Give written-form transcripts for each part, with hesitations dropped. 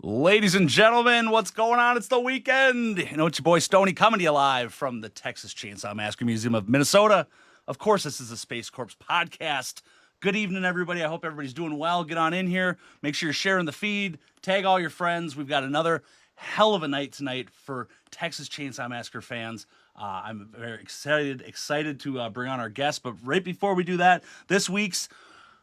Ladies and gentlemen, what's going on? It's the weekend. You know, it's your boy Stoney coming to you live from the Texas Chainsaw Massacre Museum of Minnesota. Of course, this is the Space Corps podcast. Good evening, everybody. I hope everybody's doing well. Get on in here. Make sure you're sharing the feed. Tag all your friends. We've got another hell of a night tonight for Texas Chainsaw Massacre fans. I'm very excited to bring on our guests. But right before we do that, this week's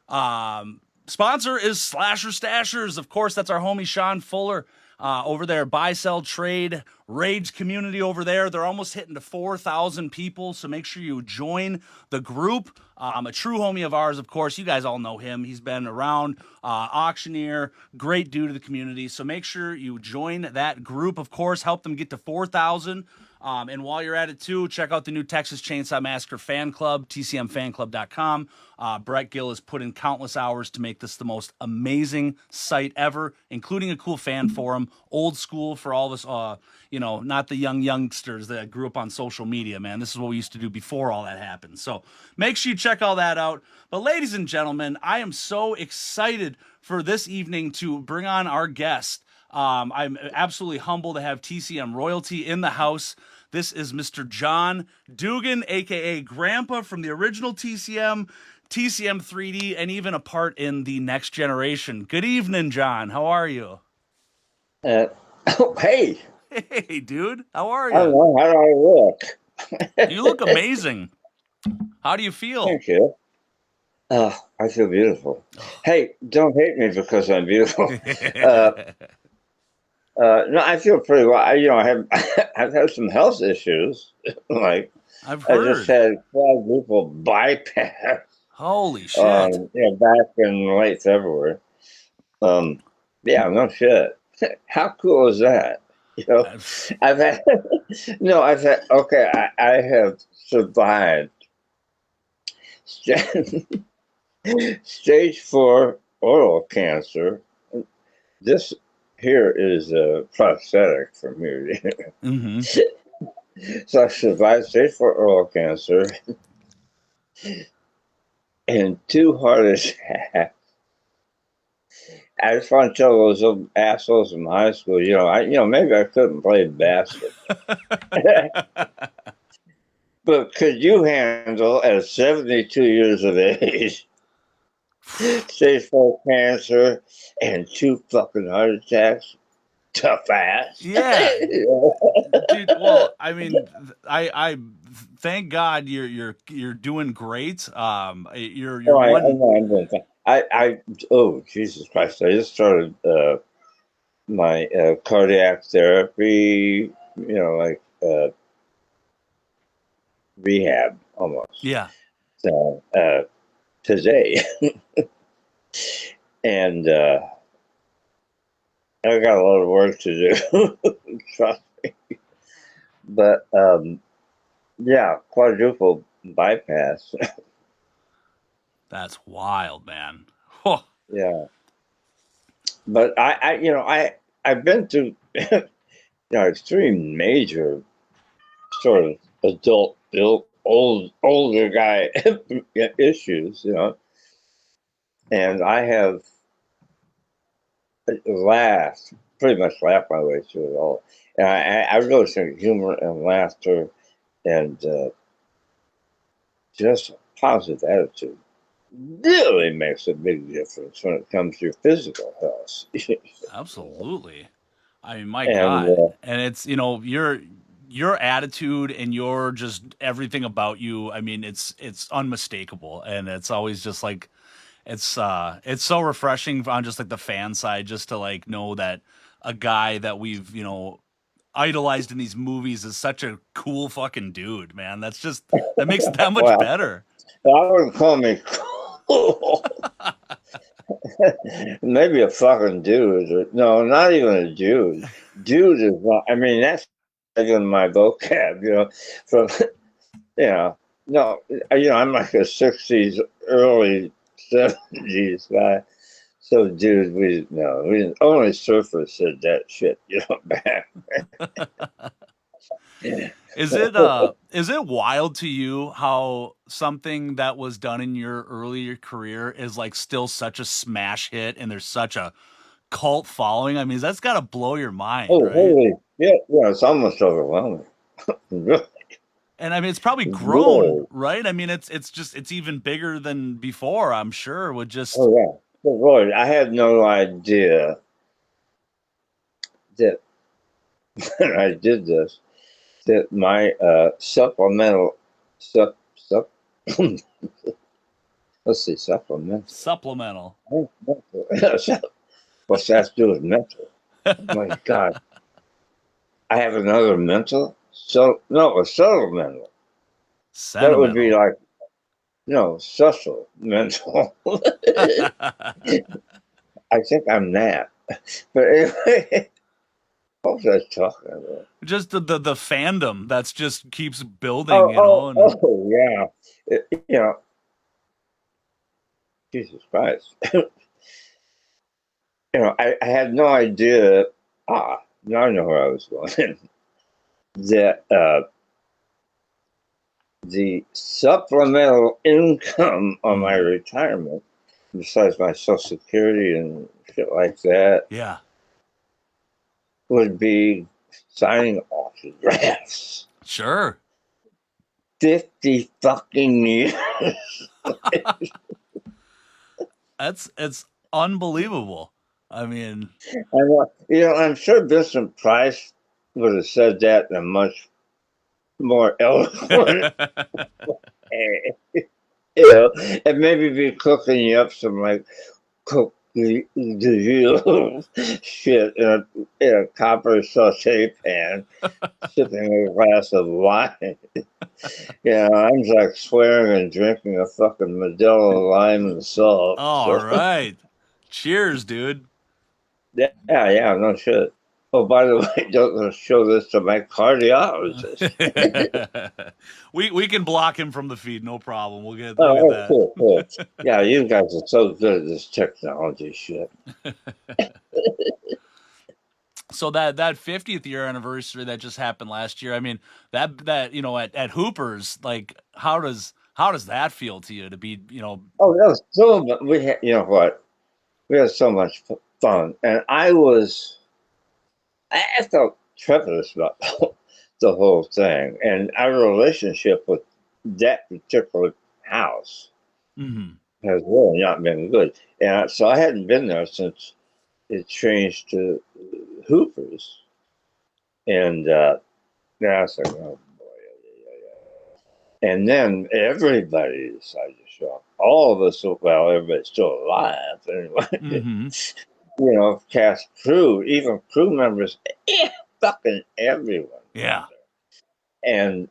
sponsor is Slasher Stashers. Of course, that's our homie Sean Fuller over there. Buy, sell, trade, rage community over there. They're almost hitting to 4,000 people, so make sure you join the group. A true homie of ours, of course. You guys all know him. He's been around, auctioneer, great dude to the community. So make sure you join that group, of course. Help them get to 4,000. And while you're at it, too, check out the new Texas Chainsaw Massacre Fan Club, TCMFanclub.com. Brett Gill has put in countless hours to make this the most amazing site ever, including a cool fan forum, old school for all of us, not the youngsters that grew up on social media, man. This is what we used to do before all that happened. So make sure you check all that out. But ladies and gentlemen, I am so excited for this evening to bring on our guest. I'm absolutely humbled to have TCM royalty in the house. This is Mr. John Dugan, a.k.a. Grandpa from the original TCM 3D, and even a part in the Next Generation. Good evening, John. How are you? Hey. Hey, dude. How are I don't you? know, how do I look? You look amazing. How do you feel? Thank you. I feel beautiful. Hey, don't hate me because I'm beautiful. No, I feel pretty well. I've had some health issues. Like I've I just heard. had quadruple bypass. Holy shit. Back in late February. Yeah, no shit. How cool is that? I've had okay, I have survived stage 4 oral cancer. This here is a prosthetic from here. Mm-hmm. So I survived stage 4 oral cancer and 2 heart attacks. I just want to tell those little assholes from high school, maybe I couldn't play basket. But could you handle, at 72 years of age, stage 4 cancer and 2 fucking heart attacks? Tough ass. Yeah. Dude, well, I mean, I thank God you're doing great. You're one. Oh, Jesus Christ! I just started my cardiac therapy. Rehab almost. Yeah. So today, and I got a lot of work to do. Trust me. But yeah, quadruple bypass. That's wild, man. Oh. Yeah. But I've been through extreme major sort of adult older guy issues, and I have pretty much laughed my way through it all. And I really think humor and laughter and just positive attitude really makes a big difference when it comes to your physical health. Absolutely. I mean, my God. And it's, your attitude and your just everything about you. I mean, it's unmistakable. And it's always just like, it's so refreshing on just like the fan side, just to like know that a guy that we've, idolized in these movies is such a cool fucking dude, man. That makes it that much better. I wouldn't call me cool. Maybe a fucking dude. No, not even a dude. Dude is not. I mean, that's in my vocab. From no, I'm like a '60s, early '70s guy. So, dude, we didn't. Only surfers said that shit. Back. Is it wild to you how something that was done in your earlier career is like still such a smash hit and there's such a cult following? I mean, that's got to blow your mind, Oh, right? holy yeah, it's almost overwhelming. Really, And I mean, it's probably grown, really. right? I mean, it's even bigger than before, I'm sure, with just Oh yeah. But boy, I had no idea that when I did this, that my supplemental sup let's see, supplemental. supplemental. What's that to do with mental? Oh my God. I have another mental? So no, a subtle mental. That would be Sentimental. like no, social mental. I think I'm that. But anyway, what was I talking about? Just the fandom that's just keeps building, and Yeah. Jesus Christ. I had no idea. Now I know where I was going. that the supplemental income on my retirement, besides my Social Security and shit like that, yeah. would be signing autographs. Sure. 50 fucking years. It's unbelievable. I mean, I'm sure Vincent Price would have said that in a much more eloquent way. And maybe be cooking you up some like cook the real shit in a copper saute pan, sipping a glass of wine. I'm like swearing and drinking a fucking Modelo lime and salt. all So right. Cheers, dude. yeah, no shit. Oh, by the way, don't show this to my cardiologist. We can block him from the feed, no problem. We'll get Oh, that. cool, cool. Yeah, you guys are so good at this technology shit. So that 50th year anniversary that just happened last year, I mean, that at Hooper's, like how does that feel to you to be, Oh, that was so much. We had, you know what? We had so much fun, and I felt tremendous about the whole thing, and our relationship with that particular house mhm. has really not been good. And so I hadn't been there since it changed to Hooper's, and yeah, I was like, oh boy, yeah, yeah. And then everybody decided to show up. All of us, well, everybody's still alive anyway. Mhm. Cast crew, even crew members, fucking everyone was Yeah. there. And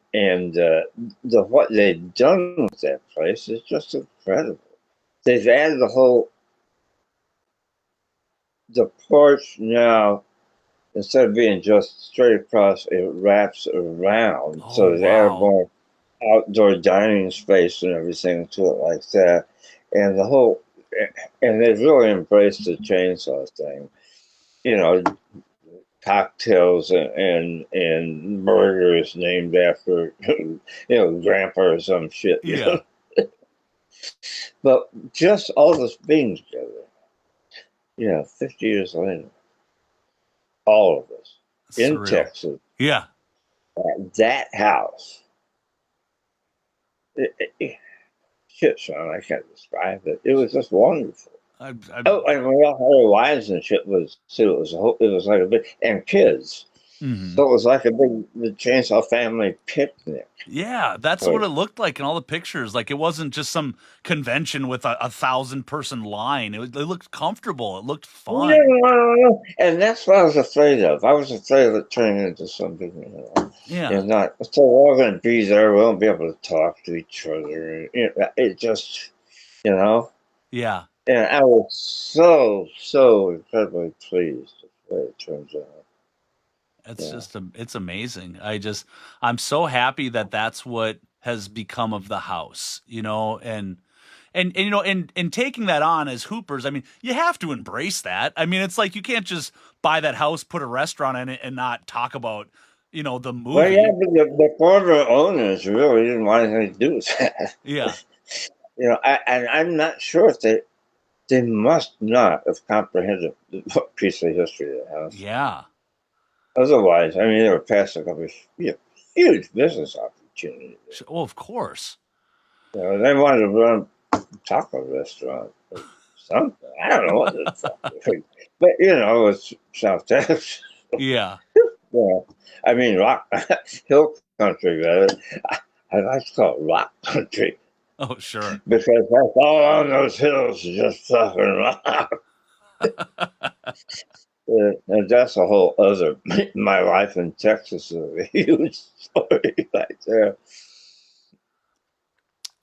the what they've done with that place is just incredible. They've added the porch now, instead of being just straight across, it wraps around, Oh, so they added wow. more outdoor dining space and everything to it like that, and and they've really embraced the chainsaw thing. You know, Cocktails and burgers named after grandpa or some shit. Yeah. But just all this being together, 50 years later, all of us in Surreal. Texas, Yeah. at that house. Shit, Sean, I can't describe it. It was just wonderful. I Oh, and we all had our wives and shit was too. It was like a big, and kids. mhm. So it was like a big the Chainsaw family picnic. Yeah, that's what Or, it looked like in all the pictures. Like it wasn't just some convention with a 1,000 person line. It looked comfortable. It looked fun. no. And that's what I was afraid of. I was afraid of it turning into something, Yeah. not. So we're all going to be there. We won't be able to talk to each other. It just, you know, Yeah. And I was so incredibly pleased with the way it turns out. It's Yeah. just it's amazing. I'm so happy that that's what has become of the house, and and taking that on as hoopers, I mean, you have to embrace that. I mean, it's like you can't just buy that house, put a restaurant in it, and not talk about, the Well, yeah, movie. but the former owners really didn't want anything to do with that. Yeah, And I'm not sure if they must not have comprehended the piece of history of the house. yeah, Otherwise, I mean, they were passing up a huge business opportunity. oh, of course. They wanted to run a taco restaurant or something. I don't know what the fuck. But, it's South Texas. Yeah. Yeah. I mean, rock, hill country, rather. I like to call it rock country Oh, sure. because that's all on those hills is just fucking rock. And that's a whole other. My life in Texas is a huge story right there.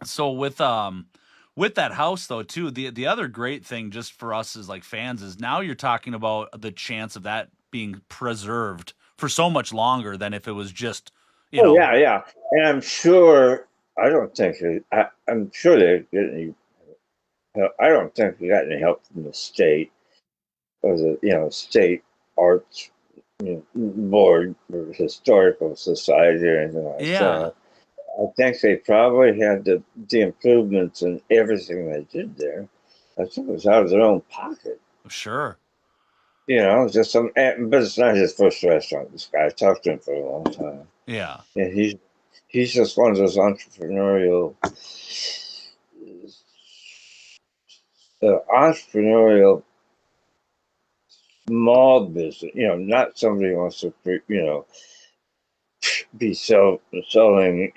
So with that house though too, the other great thing just for us as like fans is now you're talking about the chance of that being preserved for so much longer than if it was just, you Oh know, yeah, yeah, and I'm sure. I don't think. I'm sure they get any. I don't think they got any help from the state or the state arts board or historical society or anything like yeah, that. I think they probably had the improvements and everything they did there. I think it was out of their own pocket. sure. Just but it's not his first restaurant. This guy, I talked to him for a long time. Yeah. And he's just one of those entrepreneurial small business. Not somebody who wants to, be selling,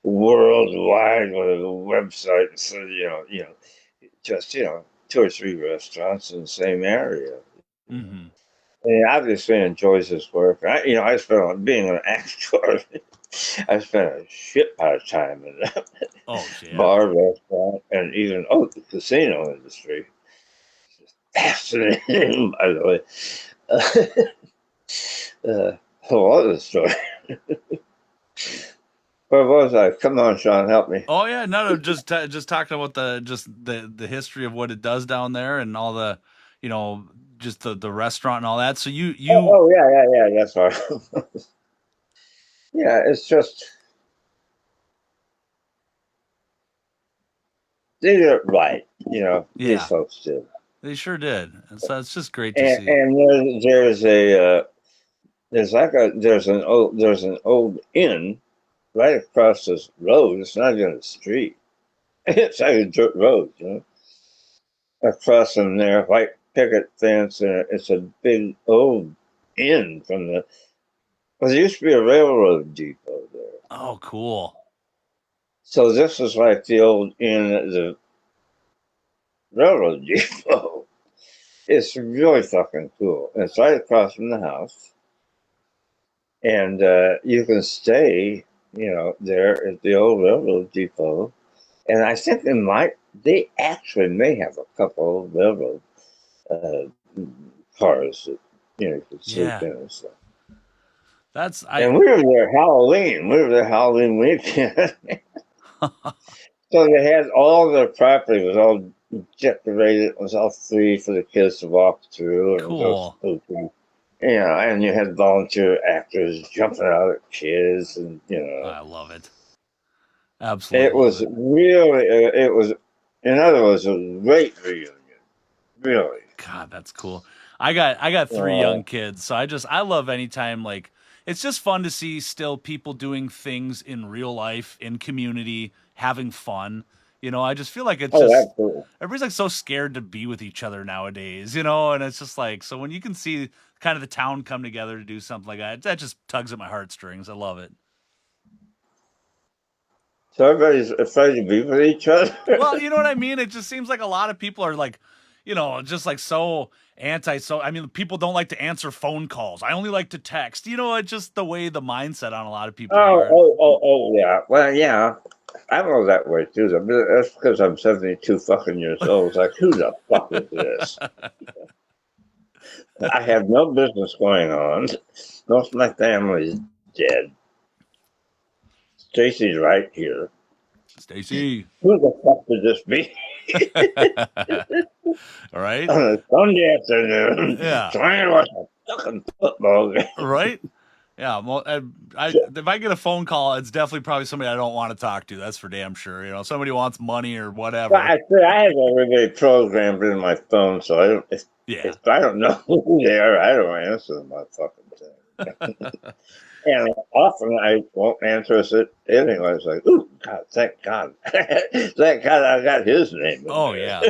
worldwide with a website. So just two or three restaurants in the same area. Mhm. And he obviously enjoys his work. I spent on being an actor. I spent a shit ton of time in the Oh, yeah. bar, restaurant, and even the casino industry. Fascinating, by the way. Whole other story. Where was I? Come on, Sean, help me. Oh yeah, no, just talking about the history of what it does down there and all the, you know, just the restaurant and all that. So Oh yeah, yeah, yeah. That's right. Yeah, it's just they did it right. These yeah, folks did. they sure did. And so it's just great to see. And there's an old inn right across this road. It's not even a street. It's like a dirt road, across from there, white picket fence, and it's a big old inn from the. Well, there used to be a railroad depot there, Oh, cool. so this is like the old inn at the railroad depot. It's really fucking cool. And it's right across from the house, and you can stay, there at the old railroad depot. And I think they actually may have a couple of railroad uh, cars that you could sleep Yeah. in and stuff. That's I And we were there Halloween. We were there Halloween weekend. So they had all their property was all decorated. It was all free for the kids to walk through, and it was all cool. spooky. And you had volunteer actors jumping out at kids, and I love it. Absolutely it love was it. really, it was, in other words, a great reunion. Really. God, that's cool. I got three Uh, young kids, so I love anytime like it's just fun to see still people doing things in real life, in community, having fun. I just feel like it's oh, just absolutely. everybody's like so scared to be with each other nowadays, and it's just like so when you can see kind of the town come together to do something like that just tugs at my heartstrings. I love it. So everybody's afraid to be with each other. Well, you know what I mean? It just seems like a lot of people are like, just like so I mean, people don't like to answer phone calls. I only like to text. It's just the way the mindset on a lot of people Oh, are. oh, oh, oh, yeah. Well, yeah. I'm all that way too. That's because I'm 72 fucking years old. It's like, who the fuck is this? I have no business going on. Most of my family's dead. Stacy's right here. Stacy. Who the fuck could this be? All right. On a Sunday afternoon, Yeah. trying to watch a fucking football game. Right. Yeah. Well, if I get a phone call, it's definitely probably somebody I don't want to talk to. That's for damn sure. You know, somebody wants money or whatever. But I have everybody programmed in my phone, so I don't. If I don't know who they are, I don't answer my fucking thing. And often I won't answer it anyway. It's like, ooh, God, thank God. Thank God I got his name. Oh, yeah.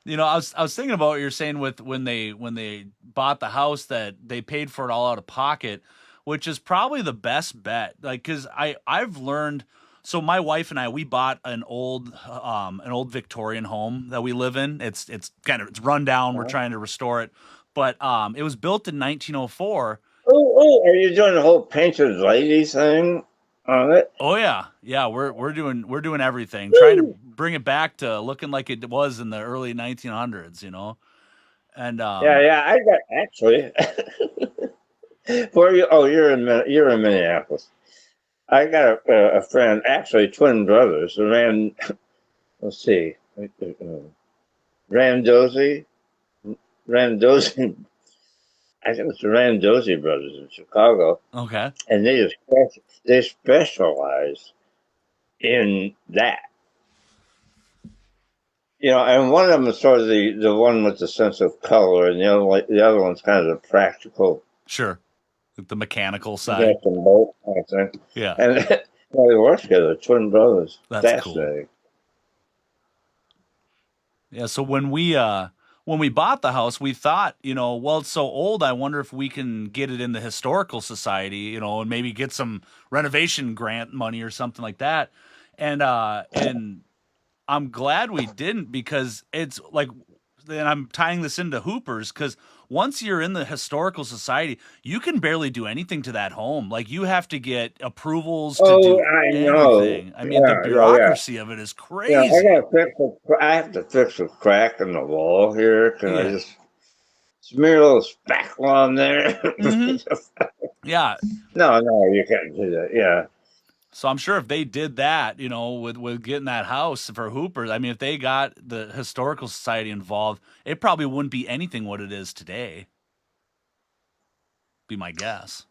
You know, I was thinking about what you're saying with when they bought the house that they paid for it all out of pocket, which is probably the best bet. Like, because I've learned. So my wife and I, we bought an old Victorian home that we live in. It's run down. We're trying to restore it, but it was built in 1904. Oh, are you doing the whole painted lady thing on it? Oh yeah, we're doing everything, trying to bring it back to looking like it was in the early 1900s, you know. And Yeah, I got actually. Where you? Oh, you're in Minneapolis. I got a friend, actually twin brothers. Let's see, Randozzi. I think it's the Randozzi brothers in Chicago. okay, And they specialize in that. You know, and one of them is sort of the one with the sense of color, and the other one's kind of the practical. sure, the mechanical side. Both, I think. Yeah, And well, they work together, twin brothers. that's cool. Yeah, so when we bought the house, we thought, you know, well, it's so old. I wonder if we can get it in the historical society, you know, and maybe get some renovation grant money or something like that. And I'm glad we didn't, because it's like, and I'm tying this into Hoopers, because once you're in the historical society, you can barely do anything to that home. Like, you have to get approvals to do anything. I mean, the bureaucracy of it is crazy. Yeah, I have to fix a crack in the wall here because I just smear a little spackle on there. Mm-hmm. Yeah. No, you can't do that. Yeah. So I'm sure if they did that, you know, with getting that house for Hoopers, I mean, if they got the historical society involved, it probably wouldn't be anything what it is today. Be my guess.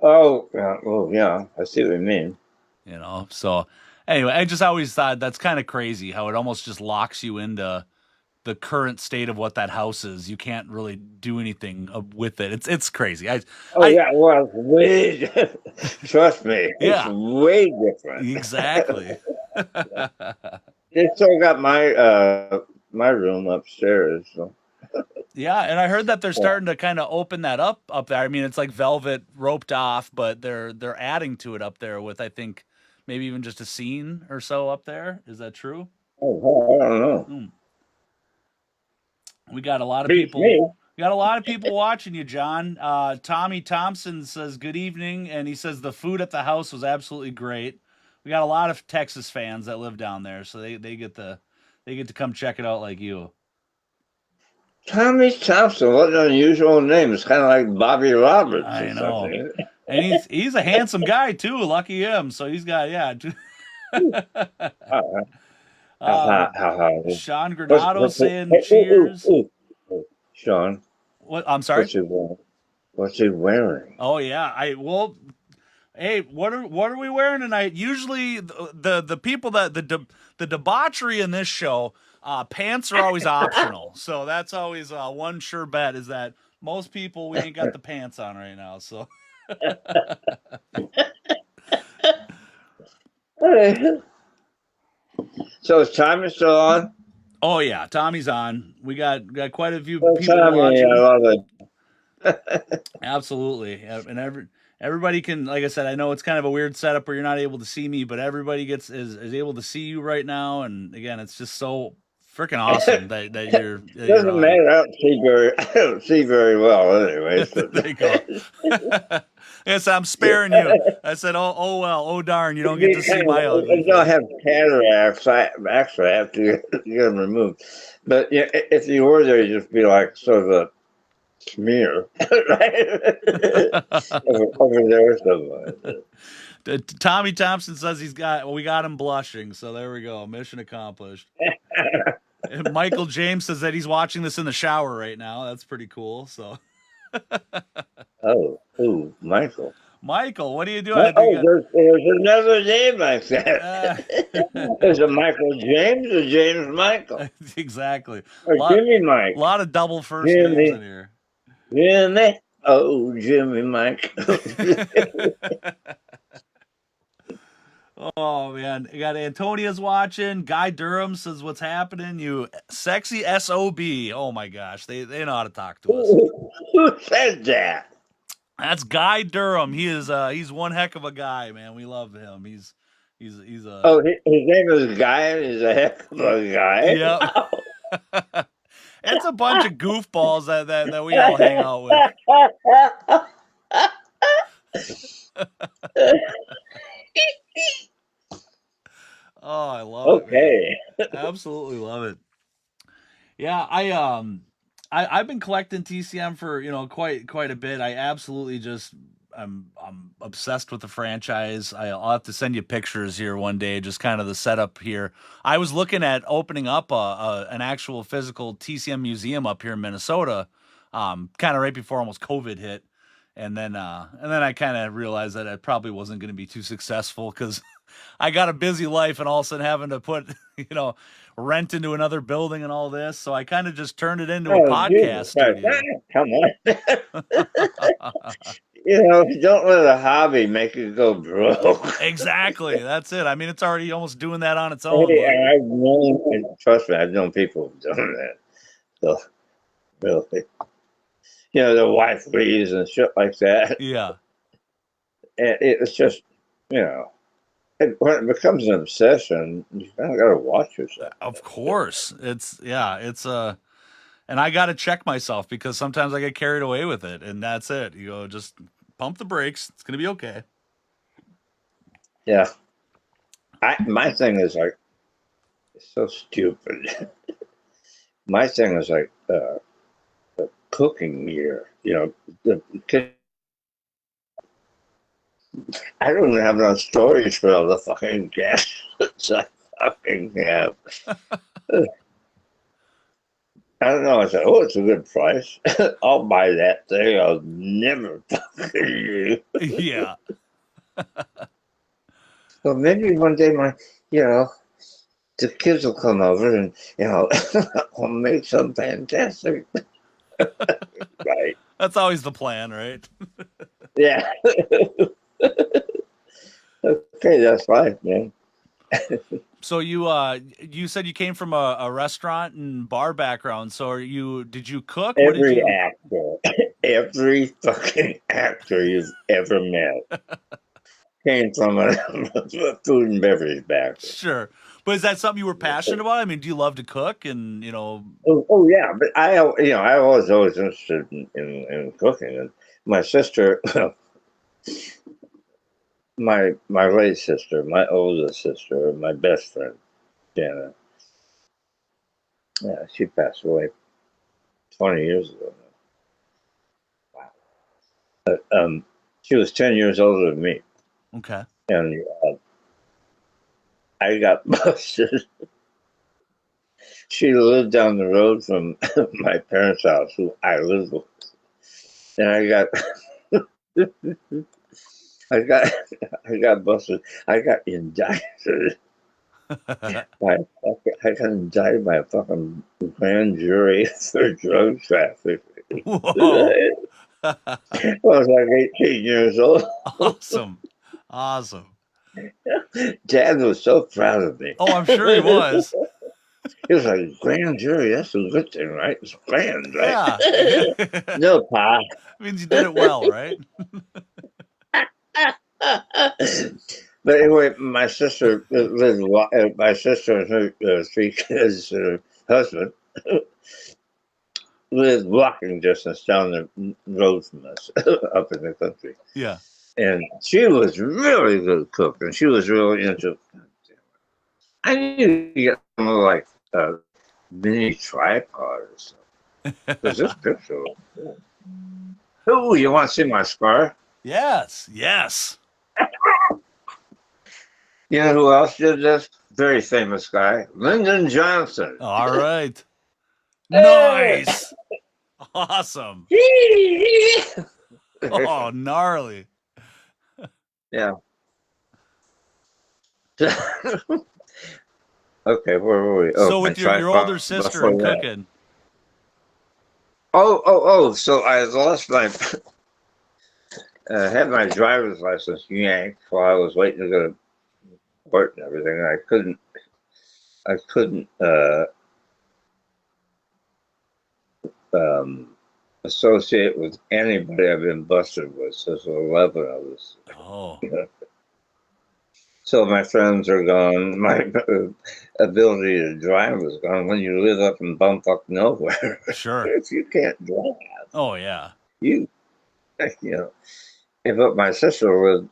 Oh, yeah. Well, yeah. I see what you mean. You know, so anyway, I just always thought that's kind of crazy how it almost just locks you into the current state of what that house is. You can't really do anything with it. It's crazy. Well, way, trust me, it's way different. Exactly. They still got my room upstairs. So. Yeah, and I heard that they're starting to kind of open that up there. I mean, it's like velvet roped off, but they're adding to it up there with, I think, maybe even just a scene or so up there. Is that true? Oh, I don't know. We got a lot of people. We got a lot of people watching you, John. Tommy Thompson says good evening, and he says the food at the house was absolutely great. We got a lot of Texas fans that live down there, so they get to come check it out like you. Tommy Thompson, what an unusual name. It's kind of like Bobby Roberts. I know. And he's a handsome guy too. Lucky him. So he's got Sean Granado saying cheers. Sean, what? I'm sorry. What's he wearing? Oh yeah, hey, what are we wearing tonight? Usually the people that the debauchery in this show, pants are always optional. So that's always one sure bet is that most people, we ain't got the pants on right now. So. So is Tommy still on? Oh yeah, Tommy's on. We got quite a few people Tommy, watching. I love it. Absolutely, and everybody can. Like I said, I know it's kind of a weird setup where you're not able to see me, but everybody is able to see you right now. And again, it's just so freaking awesome that you're. Doesn't matter. I don't see very well, anyway. So. There you go. Yes, I'm sparing you. I said, oh well, oh darn, you don't get to see my ugly I don't face. have cataracts. Actually, I have to get them removed. But yeah, if you were there, you'd just be like sort of a smear, right? over there somewhere. Tommy Thompson says we got him blushing, so there we go. Mission accomplished. And Michael James says that he's watching this in the shower right now. That's pretty cool. So, Oh, ooh, Michael. Michael, what are you doing? Well, I think there's another name like uh, that. There's a Michael James or James Michael exactly. or Jimmy Mike. Lot of double first names in Jimmy, here. Jimmy. Oh, Jimmy Mike. Oh man, you got Antonia's watching. Guy Durham says, "What's happening? You sexy sob." Oh my gosh, they know how to talk to us. Who said that? That's Guy Durham. He's one heck of a guy, man. We love him. He's a Oh, his name is Guy, and he's a heck of a guy. yep. Wow. It's a bunch of goofballs that we all hang out with. Oh, I love it, Okay. man. Absolutely love it. Yeah, I've been collecting TCM for, quite a bit. I absolutely just I'm obsessed with the franchise. I'll have to send you pictures here one day, just kind of the setup here. I was looking at opening up an actual physical TCM museum up here in Minnesota, kind of right before almost COVID hit. And then I kind of realized that it probably wasn't going to be too successful because I got a busy life and all of a sudden having to put, rent into another building and all this. So I kind of just turned it into a Oh, podcast Jesus Christ. studio. Come on. Don't let a hobby make you go broke. Exactly. That's it. I mean, it's already almost doing that on its own. Hey, But trust me, I've known people who've done that. So, really. The wife leaves and shit like that. yeah, And it's just, when it becomes an obsession, you kind of got to watch yourself. of course. And I got to check myself because sometimes I get carried away with it and that's it. Just pump the brakes. It's going to be okay. Yeah. My thing is like, it's so stupid. My thing is like, the cooking gear, I don't even have enough storage for all the fucking gas I fucking have. I don't know. I said, oh, it's a good price. I'll buy that thing. I'll never fucking use. Yeah. So maybe one day the kids will come over and, I'll make some fantastic. Right. That's always the plan, right? Yeah. Okay, that's life, man. So you said you came from a restaurant and bar background. So did you cook? What did you Every fucking actor you've ever met came from a food and beverage background. Sure. But is that something you were passionate about? I mean, do you love to cook and, Oh yeah, but I was always interested in cooking. And my sister, my late sister, my oldest sister, my best friend, Janet. Yeah, she passed away 20 years ago. Wow. But she was 10 years older than me, okay. and I got busted. She lived down the road from my parents' house, who I lived with, and I got busted. I got indicted. I got indicted by a fucking grand jury for drug trafficking. Whoa. I was like 18 years old. Awesome. Dad was so proud of me. Oh, I'm sure he was. He was like, grand jury, that's a good thing, right? It's grand, right? Yeah. No, Pa. Means you did it well, right? But anyway, my sister and her 3 kids, her husband, lived walking distance down the road from us, up in the country. Yeah. And she was really good cook, and she was really into. I need to get some like a mini tripod or something because this picture looks cool. Ooh, you want to see my scar? Yes, yes. You know who else did this? Very famous guy, Lyndon Johnson. All right. Hey! Nice. Awesome. yeah. Oh, gnarly. Okay, where were we? Oh, So my with your tripod older sister before and that. cooking. Oh. So I lost my, had my driver's license yanked while I was waiting to go to court and everything. I couldn't um, associate with anybody I've been busted with since 11. I was, Oh, so my friends are gone. My ability to drive was gone. When you live up in bumfuck nowhere, sure. if you can't drive, Oh, yeah. you you know. But my sister was,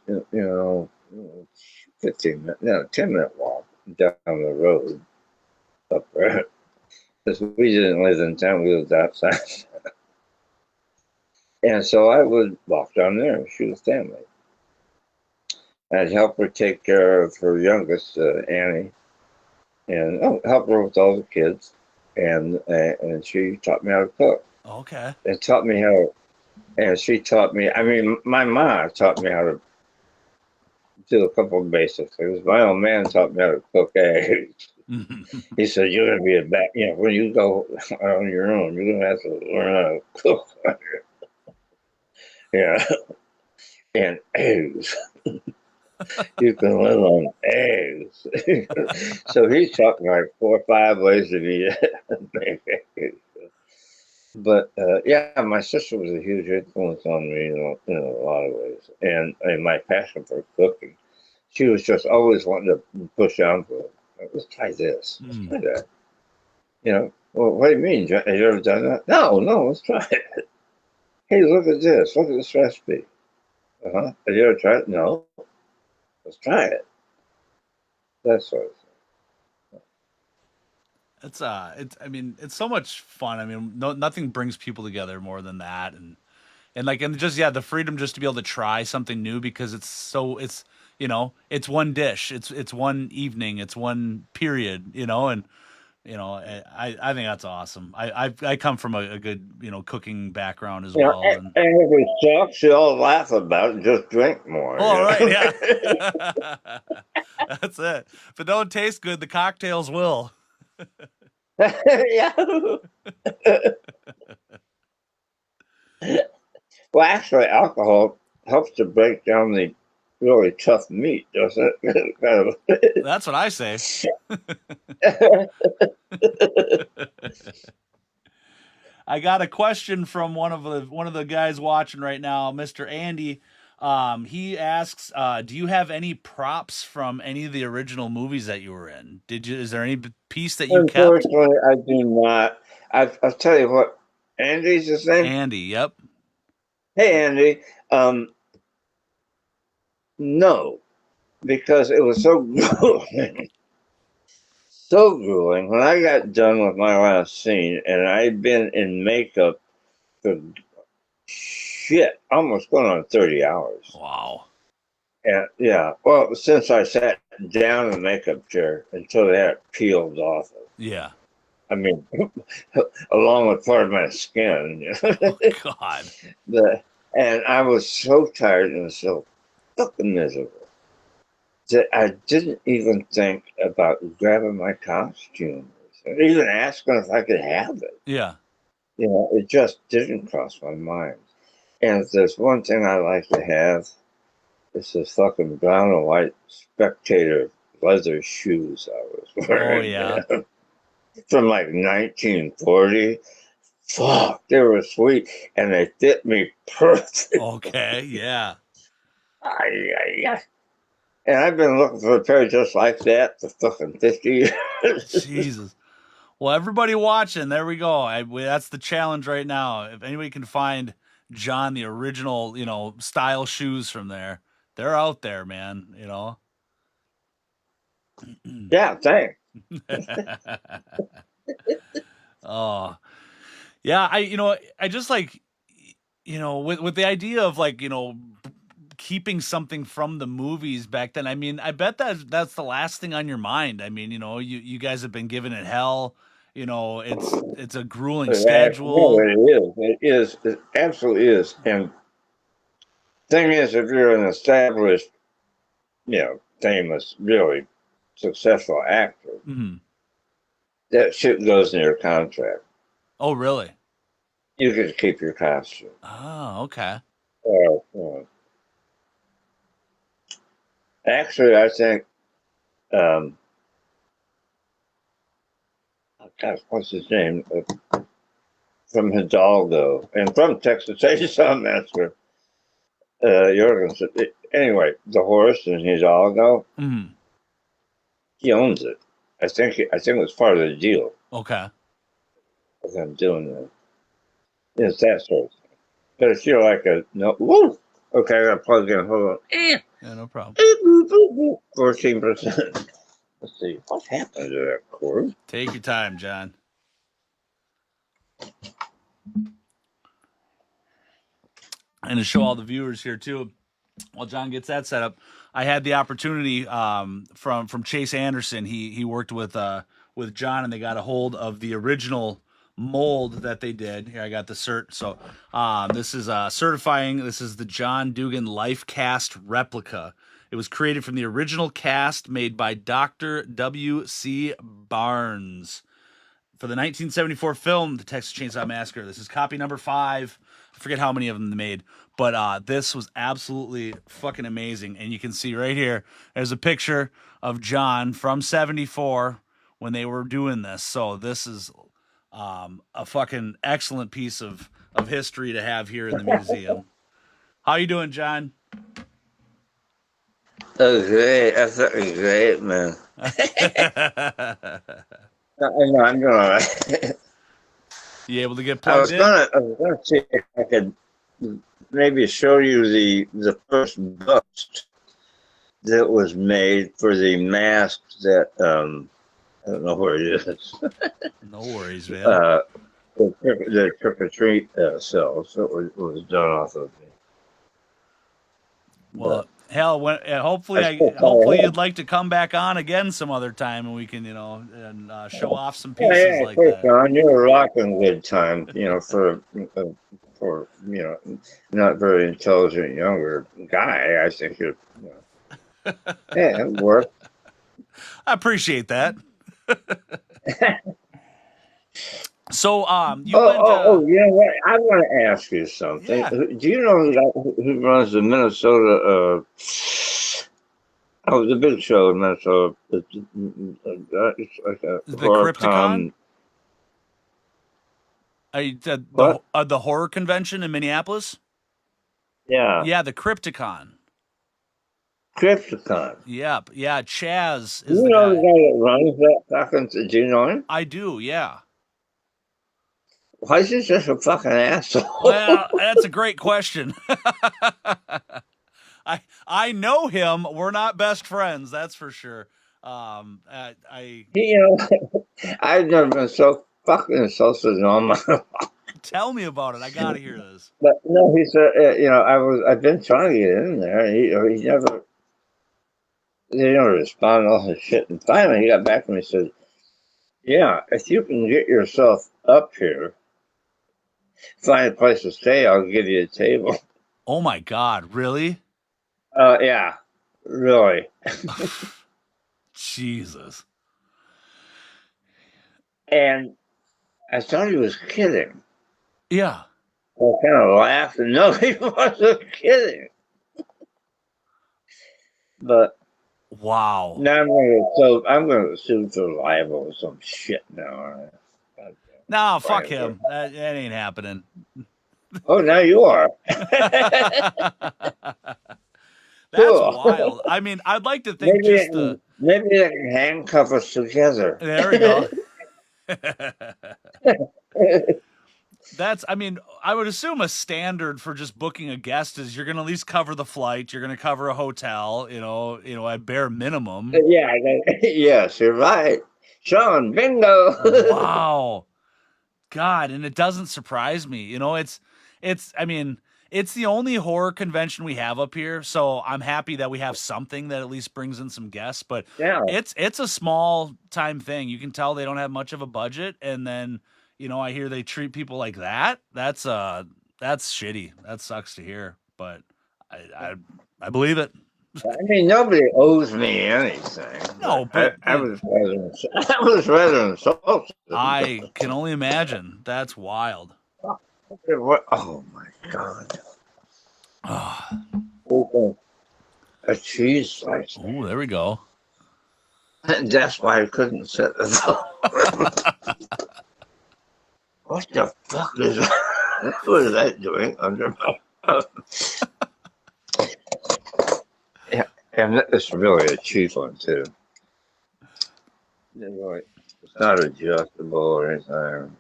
15 minute, no, 10-minute walk down the road up there. Because we didn't live in town, we lived outside. And so I would walk down there. She was family. I'd help her take care of her youngest, Annie, and help her with all the kids. And she taught me how to cook. Okay. And taught me how, and she taught me. I mean, my mom taught me how to do a couple of basic things. My old man taught me how to cook eggs. He said, "You're gonna be a back. When you go on your own, you're gonna have to learn how to cook." Yeah, and eggs. You can live on eggs. So he taught me like 4 or 5 ways to make eggs. But yeah, my sister was a huge influence on me in a lot of ways, and my passion for cooking. She was just always wanting to push down for it. Let's try this. Let's try that. Well, what do you mean? Have you ever done that? No, let's try it. Hey, look at this. Look at this recipe. Have you ever tried it? No. Let's try it. That sort of It's I mean, it's so much fun. I mean, nothing brings people together more than that, and just yeah, the freedom just to be able to try something new because it's it's one dish, it's one evening, it's one period, and I think that's awesome. I come from a good cooking background as thing. well, and And if it sucks, you all laugh about it. Just drink more. all right, yeah, that's it. If it don't taste good, the cocktails will. Yeah. Well, actually, alcohol helps to break down the really tough meat, doesn't it? That's what I say. I got a question from one of the guys watching right now, Mr. Andy. He asks, "Do you have any props from any of the original movies that you were in? Is there any piece that you kept?" Unfortunately, I do not. I'll tell you what. Andy's his name. Andy, yep. Hey, Andy. No, because it was so grueling. So grueling. When I got done with my last scene, and I'd been in makeup for shit, almost going on 30 hours. Wow. And yeah, well, since I sat down in the makeup chair until they had it peeled off. Yeah. I mean, along with part of my skin. Oh God. And I was so tired and so fucking miserable that I didn't even think about grabbing my costumes or even asking if I could have it. Yeah. It just didn't cross my mind. And if there's one thing I like to have, it's this fucking brown and white spectator leather shoes I was Oh wearing yeah. from like 1940. Fuck, they were sweet and they fit me perfect. Okay. Yeah. Ay, ay, ay. And I've been looking for a pair just like that for fucking 50 years. Jesus. Well, everybody watching, there we go. That's the challenge right now. If anybody can find John, the original, style shoes from there. They're out there, man, Yeah, thanks. Oh, yeah. I just like, with the idea of like, keeping something from the movies back then. I mean, I bet that's the last thing on your mind. I mean, you guys have been giving it hell. It's a grueling No, schedule. it is. It is. It absolutely is. And thing is, if you're an established, famous, really successful actor, Hmm. that shit goes in your contract. Oh, really? You get to keep your costume. Oh, okay. Uh, actually, I think, um, God, what's his name? From Hidalgo and from Texas Chainsaw Massacre. Jorgensen. Anyway, the horse in Hidalgo, Hmm. he owns it. I think it was part of the deal Okay. with him doing that. It's that sort of thing. But if you're like a no, woo, okay, I got to plug in. Hold on. Yeah, no problem. 14%. Let's see what happened to that cord. Take your time, John. And to show all the viewers here too, while John gets that set up, I had the opportunity from Chase Anderson. He worked with John, and they got a hold of the original mold that they did. Here, I got the cert. So this is certifying. This is the John Dugan Life Cast replica. It was created from the original cast made by Dr. W.C. Barnes for the 1974 film, The Texas Chainsaw Massacre. This is copy number 5. I forget how many of them they made, but this was absolutely fucking amazing. And you can see right here, there's a picture of John from 74 when they were doing this. So this is a fucking excellent piece of history to have here in the museum. How you doing, John? Oh, great. That's fucking great, man. I know, I'm doing all right. You able to get I was plugged in? gonna see if I could maybe show you the first bust that was made for the mask that I don't know where it is. No worries, man. The trick or treat cells that was done off of me. Well, hell, hopefully, I hopefully you'd like to come back on again some other time, and we can, and show off some pieces yeah, like course, that. John, you're a rocking good time, for not very intelligent younger guy. I think you're, yeah, it worked. I appreciate that. So, you Oh, went. you know what? I want to ask you something. Yeah, Do you know who runs the Minnesota? The big show in Minnesota. It's like a the horror Crypticon, com. the What? the horror convention in Minneapolis. Yeah, Yeah, the Crypticon. Crypticon. Yep. Yeah, Chaz Do is you the know the guy. guy that runs that fucking? Do you know him? I do. Yeah. Why is he such a fucking asshole? Well, that's a great question. I know him. We're not best friends, that's for sure. I You know, I've never been so fucking insulted in all my life. Tell me about it. I gotta hear this. But no, he said, I've been trying to get in there. And he never, they don't respond to all his shit. And finally, he got back to me and said, "Yeah, if you can get yourself up here, find a place to stay, I'll give you a table." Oh my God, really? Yeah, really. Jesus. And I thought he was kidding. Yeah. I kind of laughed, and no, he wasn't kidding. But Wow. now I'm gonna sue for libel or some shit now. Nah, fuck him. That ain't happening. Oh, now you are. That's Cool. wild. I mean, I'd like to think Maybe they can handcuff us together. There we go. I mean, I would assume a standard for just booking a guest is you're going to at least cover the flight, you're going to cover a hotel, at bare minimum. Yeah, yes, you're right. Sean, bingo. Wow. God, and it doesn't surprise me. I mean, it's the only horror convention we have up here, so I'm happy that we have something that at least brings in some guests, but Yeah. it's a small time thing. You can tell they don't have much of a budget, and then, I hear they treat people like that. That's shitty. That sucks to hear, but I believe it. I mean, nobody owes me anything. No, I was rather, I was rather insulted. I can only imagine. That's wild. Oh my God! A cheese slice. Oh, there we go. And that's why I couldn't sit the phone. What the fuck is that? What is that doing under my Yeah, and it's really a cheap one too. It's not adjustable or anything. I don't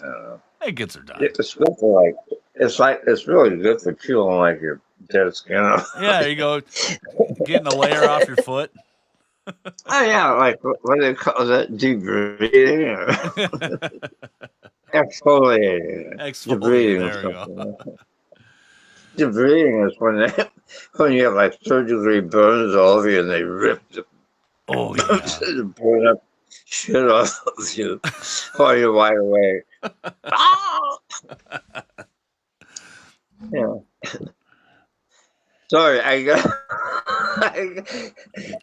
know. It gets her done. It's good for it's really good for chewing like your dead skin off. Yeah, there you go. Getting a layer off your foot. Oh yeah, like what do they call that? Deep breathing or exfoliating. Exfoliating. There we go. Debriding is when you have like 3rd-degree burns all over you and they rip the burn up shit off of you while you're wide awake. Yeah. Sorry,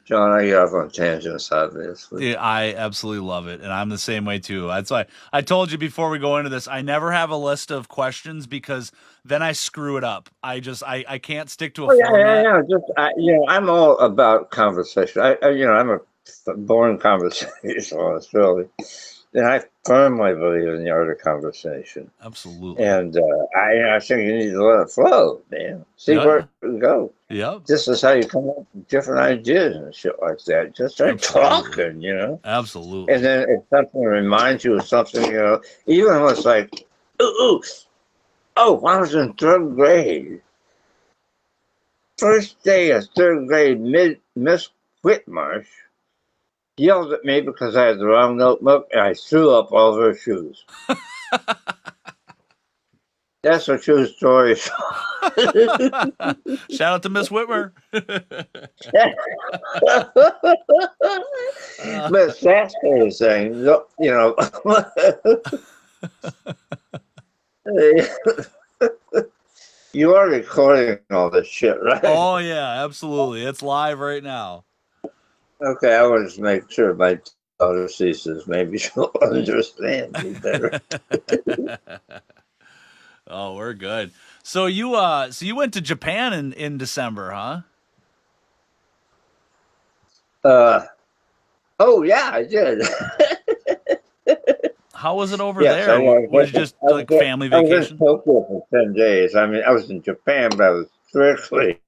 John, I get off on tangents, obviously. Yeah, I absolutely love it, and I'm the same way too. That's why I told you before we go into this, I never have a list of questions because then I screw it up. I can't stick to a format. Yeah. I'm all about conversation. I'm a born conversationalist, really. And I firmly believe in the art of conversation. Absolutely. And I think you need to let it flow, man. See where it can go. Yeah. This is how you come up with different ideas and shit like that. Just start talking, Absolutely. And then if something reminds you of something, even when it's like, ooh, when I was in 3rd grade, first day of 3rd grade, Miss Whitmarsh yelled at me because I had the wrong notebook and I threw up all of her shoes. That's a true story. Shout out to Miss Whitmer. But that's the thing, You are recording all this shit, right? Oh yeah, absolutely. It's live right now. Okay, I want to make sure my daughter sees this. Maybe she'll understand me better. Oh, we're good. So you went to Japan in December, huh? Oh yeah, I did. How was it over there? Was it just like family vacation? I was in Tokyo for 10 days. I mean, I was in Japan, but I was strictly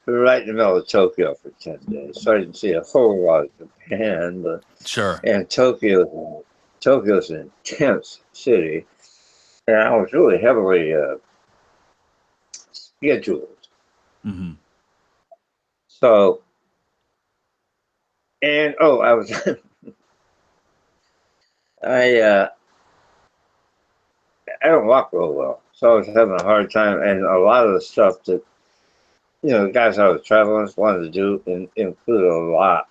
right in the middle of Tokyo for 10 days. So I didn't see a whole lot of Japan, but sure. And Tokyo's an intense city, and I was really heavily scheduled. Mm-hmm. So, and I was, I don't walk real well, so I was having a hard time, and a lot of the stuff that the guys I was traveling with wanted to do included a lot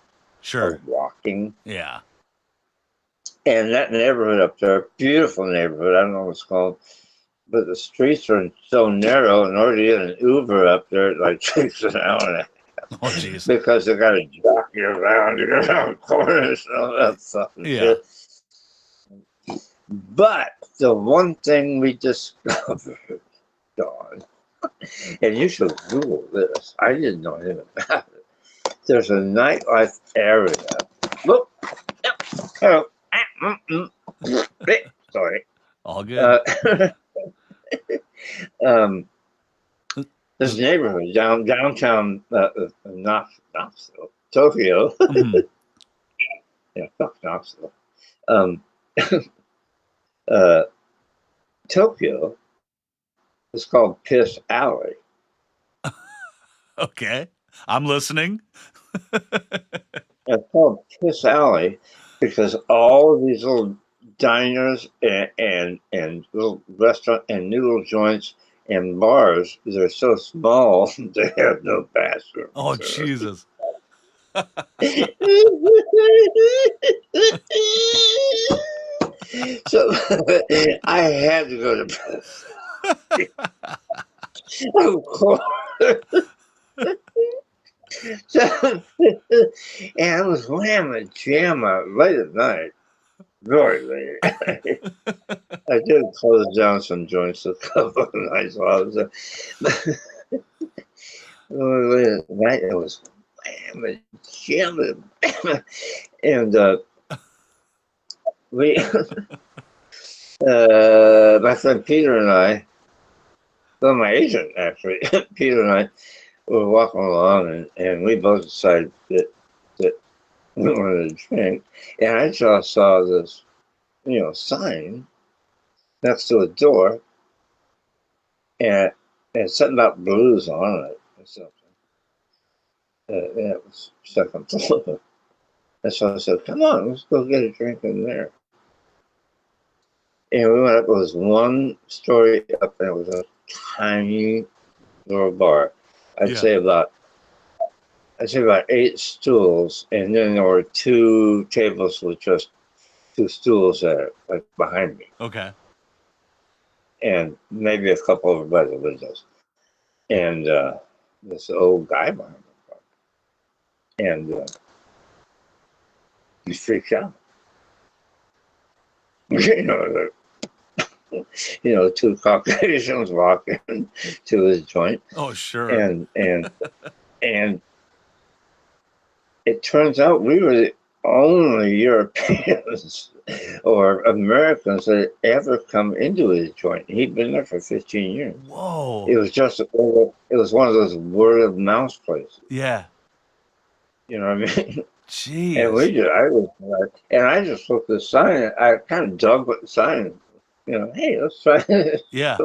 of walking. Yeah. And that neighborhood up there, beautiful neighborhood, I don't know what it's called, but the streets are so narrow, in order to get an Uber up there, it like takes an hour and a half. Oh, jeez. Because they got to jock you around corners and all that stuff. Yeah. But the one thing we discovered, Dawn, and you should Google this, I didn't know anything about it. There's a nightlife area. Look. Hello. Sorry. All good. This neighborhood downtown Knoxville, Tokyo. Mm-hmm. Yeah, fuck Knoxville. Tokyo is called Piss Alley. Okay. I'm listening. It's called Piss Alley because all of these little diners and little restaurant and noodle joints and bars, they're so small they have no bathrooms. Oh, Jesus. So I had to go to Piss Alley. Of course. So, and I was whamming jamma late at night, very late. I did close down some joints a couple of nights while I was there. Late at night, it was whamming jamma. And we, my friend Peter and I, well, my agent actually, Peter and I were walking along, and we both decided that we wanted to drink. And I just saw this, sign next to a door, and something about blues on it or something. And it was second floor. And so I said, "Come on, let's go get a drink in there." And we went up. It was one story up, and it was a tiny little bar. I'd say about 8 stools, and then there were 2 tables with just 2 stools there, like behind me. Okay. And maybe a couple over by the windows. And this old guy behind the bar. And he freaked out. You know, 2 Caucasians walking to his joint. Oh, sure. And it turns out we were the only Europeans or Americans that ever come into his joint. He'd been there for 15 years. Whoa. It was one of those word of mouth places. Yeah. You know what I mean? Jeez. And I just looked at the sign. I kind of dug with the sign. Hey, let's try this. Yeah.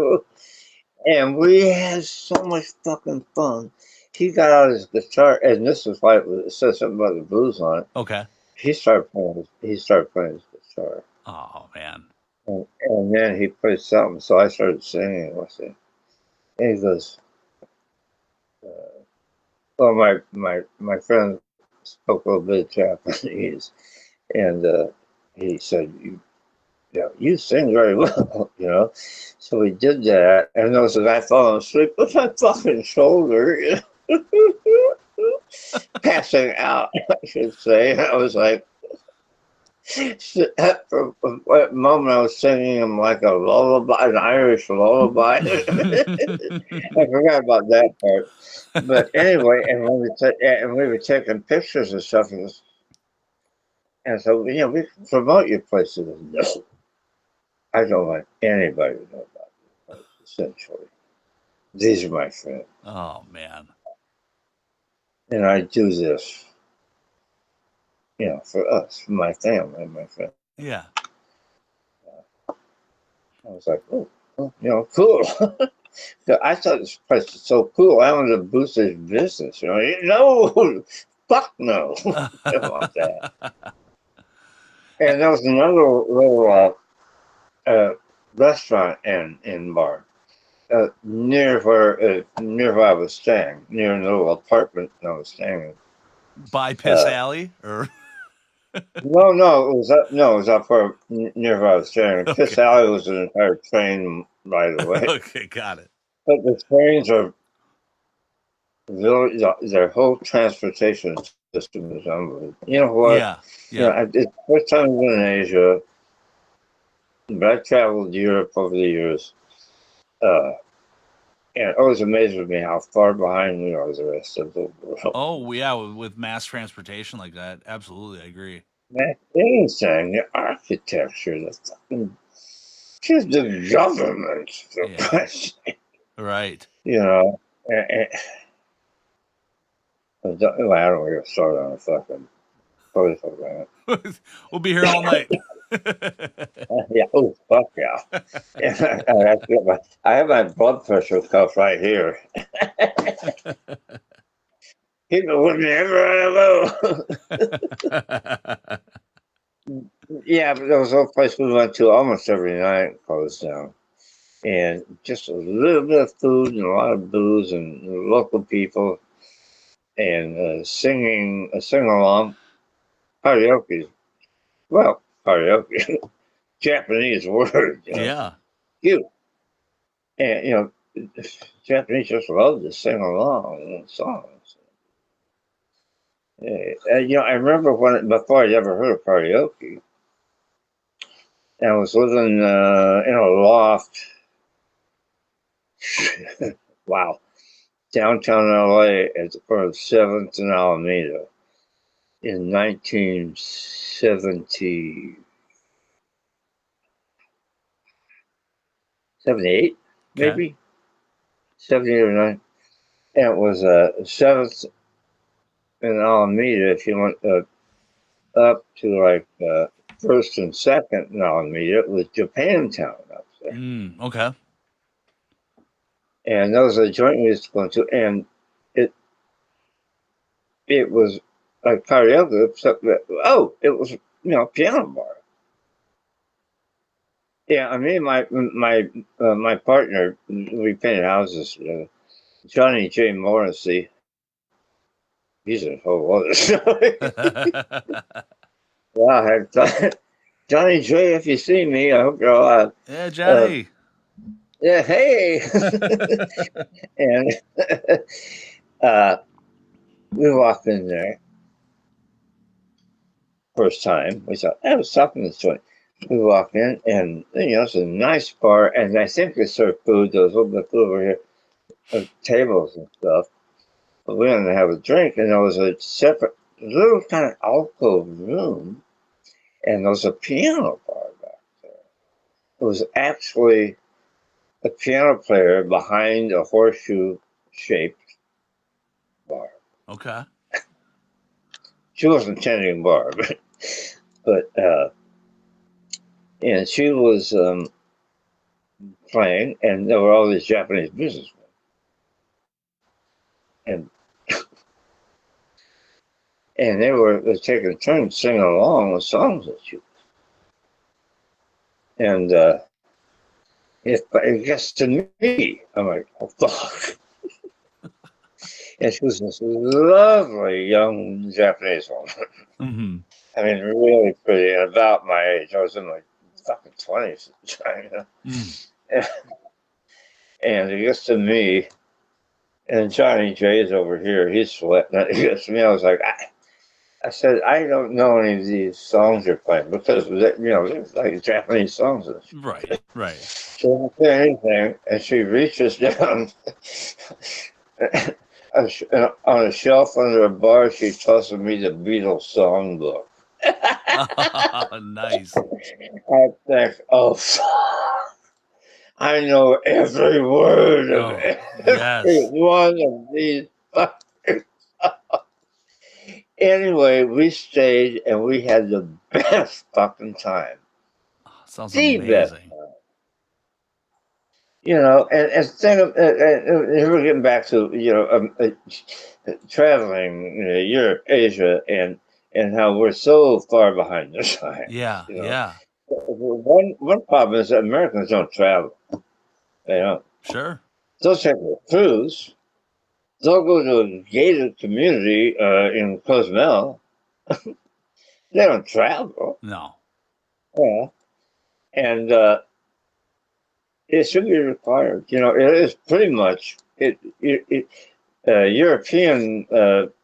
And we had so much fucking fun. He got out his guitar, and this is why it says something about the blues on it. Okay. He started playing his guitar. Oh, man. And then he played something, so I started singing with him. And he goes, well, my friend spoke a little bit of Japanese, and he said, you sing very well, So we did that, and there was a guy falling asleep with my fucking shoulder, passing out, I should say. I was like, for a moment, I was singing him like a lullaby, an Irish lullaby. I forgot about that part. But anyway, and we were taking pictures and stuff, and so we can promote your place. No, I don't want anybody to know about your place. Essentially, these are my friends. Oh, man. And I do this, for us, for my family and my friends. Yeah. I was like, oh, cool. I thought this place was so cool. I wanted to boost his business. No, fuck no. I don't want that. And there was another little restaurant and bar near where I was staying, near a little apartment I was staying in. By Piss Alley, or No, it was up where near where I was staying. Okay. Piss Alley was an entire train right away. Okay, got it. But the trains are their whole transportation system is unbelievable. You know what? Yeah. It's the first time I've been in Asia, but I traveled Europe over the years. And it always amazes me how far behind we are the rest of the world. Oh, yeah, with mass transportation like that. Absolutely, I agree. Man, anything, the architecture, the fucking, just the government, for Christ's sake. Right. And I don't want to start on a fucking political rant. We'll be here all night. Yeah. Oh, fuck yeah. I have my blood pressure cuff right here. People would never know. Yeah, but there was a place we went to almost every night closed down. And just a little bit of food and a lot of booze and local people and singing, sing along, karaoke. Well, karaoke, Japanese word, Yeah. cute. And, Japanese just love to sing along with songs. I remember before I ever heard of karaoke, and I was living in a loft. Wow. Downtown LA at the corner of 7th and Alameda in 1970, 78, Okay. maybe 78 or 9. And it was 7th and Alameda if you went up to like first and second in Alameda. It was Japantown up there. Okay. And those are the joint we used to go to. And it it was like karaoke, except that, it was, piano bar. Yeah, I mean, my partner, we painted houses together. Johnny J. Morrissey, he's a whole other story. Wow, Johnny J, if you see me, I hope you're alive. Yeah, Johnny. Yeah, hey. And uh, we walked in there first time. We thought, I was talking to this joint. We walk in, and it's a nice bar, and I think they serve food. There was a little bit of food over here, tables and stuff. But we wanted to have a drink, and there was a separate little kind of alcove room, and there was a piano bar back there. It was actually a piano player behind a horseshoe-shaped bar. Okay. She wasn't tending bar, but and she was playing, and there were all these Japanese businessmen, and they were taking turns singing along with songs that she. And it gets to me. I'm like, oh, fuck. And she was this lovely young Japanese woman. Mm-hmm. I mean, really pretty, and about my age. I was in my fucking 20s at the time. And it gets to me, and Johnny J's over here. He's sweating. It gets to me. I was like, I said, I don't know any of these songs you're playing because, it's like Japanese songs. Right. She doesn't say anything, and she reaches down on a shelf under a bar. She tosses me the Beatles songbook. Nice. I think, oh, fuck. I know every word of every Yes. one of these fucking songs. Anyway, we stayed and we had the best fucking time. Sounds The best amazing. time. And think of, here we're getting back to, traveling, Europe, Asia, and how we're so far behind the time. Yeah. Yeah. One problem is that Americans don't travel. They don't. Sure. They'll take a cruise. They'll go to a gated community in Cozumel. They don't travel. No. Yeah. And it should be required. It is pretty much European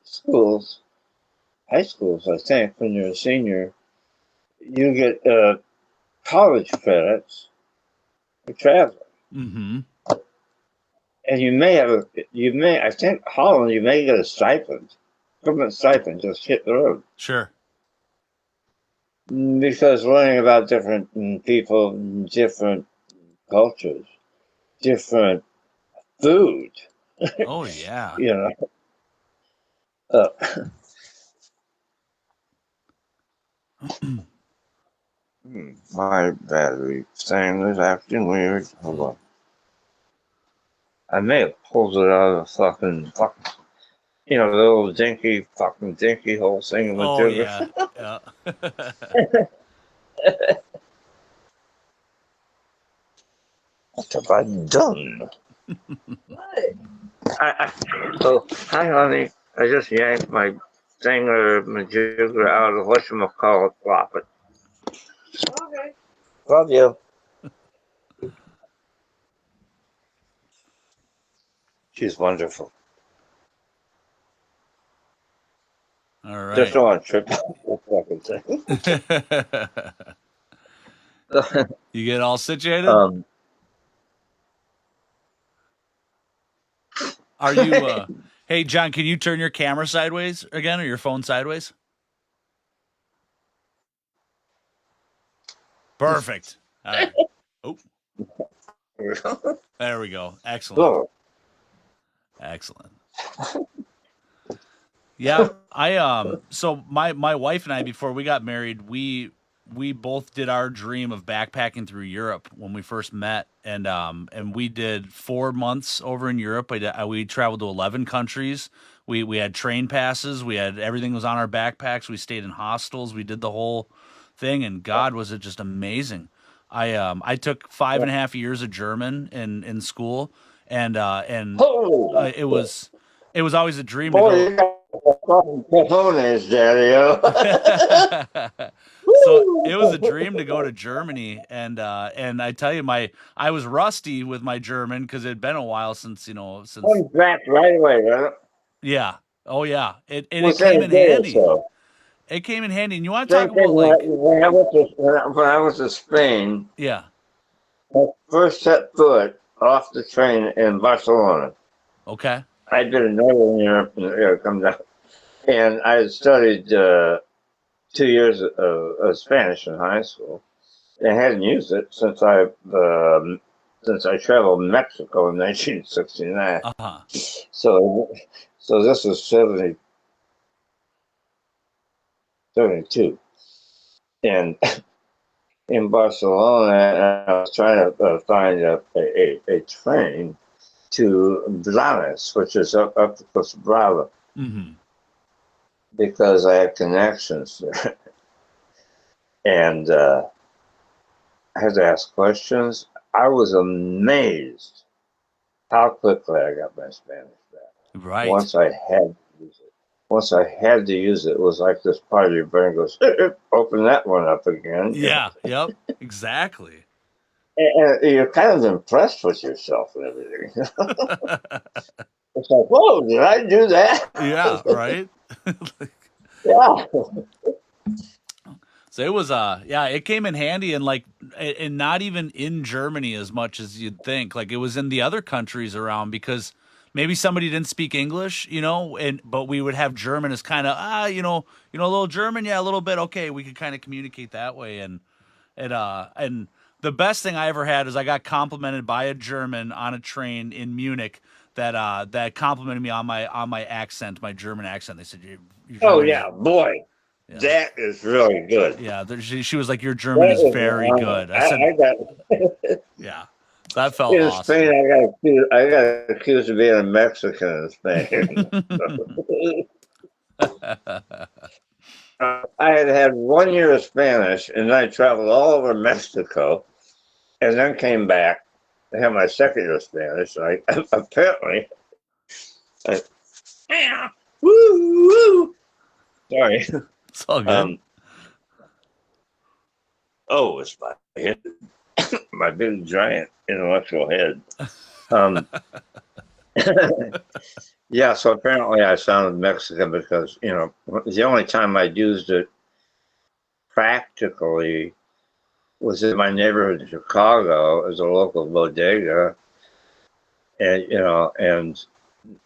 schools, high schools, I think, when you're a senior, you get college credits for traveling. Mm-hmm. And I think Holland, you may get a stipend, government stipend, just hit the road. Sure. Because learning about different people, different cultures, different food, Oh yeah. Uh, My battery thing is acting weird. Hold on. I may have pulled it out of the fucking, the little dinky whole thing with Oh Dugan. yeah, yeah. What have I done? So, hi, honey. I just yanked my thing or my jigger out of whatchamacallit flop it. Okay. Love you. She's wonderful. All Just right. don't want to trip the fucking thing. You get all situated? um, Are you hey John, can you turn your camera sideways again or your phone sideways? Perfect. All right. Oh, there we go. Excellent. oh, Excellent. Yeah, I so my wife and I before we got married, we both did our dream of backpacking through Europe when we first met and we did 4 months over in Europe. We traveled to 11 countries. We had train passes, we had everything was on our backpacks. We stayed in hostels, we did the whole thing and God was it just amazing. I took 5.5 years of German in school and oh, it was always a dream to boy, go. you got the fucking cojones, Daddy. So it was a Woo! dream to go to Germany, and I tell you, I was rusty with my German because it had been a while since Comes back right away, right? yeah, oh yeah, it Within came a in day or handy. so. It came in handy, and you want to talk Same thing about like when I was to Spain. yeah, I first set foot off the train in Barcelona. okay, I did a Northern Europe come down, and I had studied 2 years of Spanish in high school. I hadn't used it since I traveled Mexico in 1969. uh-huh, So so this was 72, and in Barcelona, I was trying to find a train to Blanes, which is up the Costa Brava, mm-hmm. because I had connections there. And I had to ask questions. I was amazed how quickly I got my Spanish back. Right, Once I had to use it. Once I had to use it, it was like this part of your brain goes, open that one up again. yeah, yep, exactly, And you're kind of impressed with yourself and everything. It's like, whoa, did I do that? yeah, right. Yeah. So it was yeah, it came in handy and like and not even in Germany as much as you'd think. Like it was in the other countries around because maybe somebody didn't speak English, and but we would have German as kind of a little German, yeah, a little bit. Okay, we could kind of communicate that way and the best thing I ever had is I got complimented by a German on a train in Munich that complimented me on my accent, my German accent. They said your Oh, German is yeah, boy. yeah, That is really good. yeah, she was like, "Your German That is is an very honor. good." I said, I got "Yeah." So that felt in Spain. awesome. I got accused of being a Mexican in Spain. I had had 1 year of Spanish, and then I traveled all over Mexico, and then came back. I had my second year of Spanish. I apparently, I, woo, woo. Sorry. It's all good. Um, oh, it's my head, my big giant intellectual head. Um, yeah, so apparently I sounded Mexican because, the only time I'd used it practically was in my neighborhood in Chicago as a local bodega, and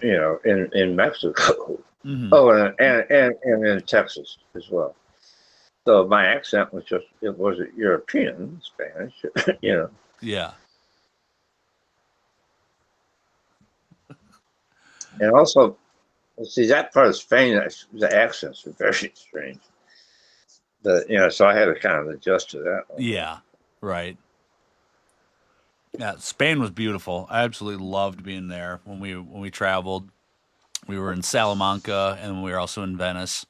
in Mexico. Hmm. Oh, and in Texas as well. So my accent was it wasn't European Spanish, you know. Yeah. And also, see, that part of Spain, the accents are very strange. But so I had to kind of adjust to that one. Yeah, right. Yeah, Spain was beautiful. I absolutely loved being there when we traveled. We were in Salamanca and we were also in Venice.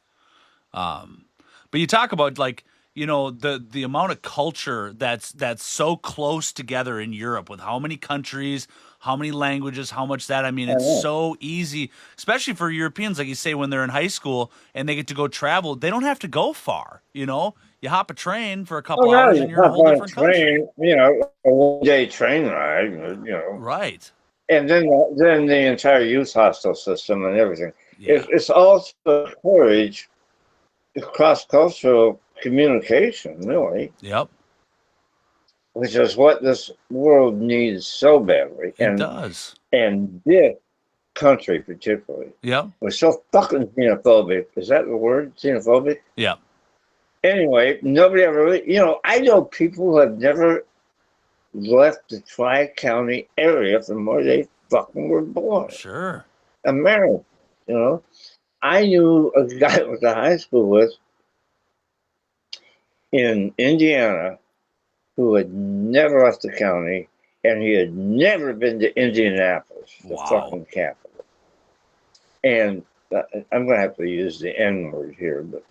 But you talk about like the amount of culture that's so close together in Europe with how many countries, how many languages, how much that I mean I it's know. so easy, especially for Europeans, like you say, when they're in high school and they get to go travel, they don't have to go far. You hop a train for a Oh couple no, hours you and you're in a hop whole on a different country. train, a 1 day train ride, Right. and then the entire youth hostel system and everything. Yeah. It's also encourage cross cultural communication, really, Yep. which is what this world needs so badly, It does. and this country particularly. Yep. We're so fucking xenophobic. Is that the word? Xenophobic? Yep. Anyway, nobody ever really, I know people who have never left the Tri County area from where they fucking were born. Sure. America, you know. I knew a guy I went to high school with in Indiana who had never left the county and he had never been to Indianapolis, the Wow. fucking capital. And I'm going to have to use the N word here, but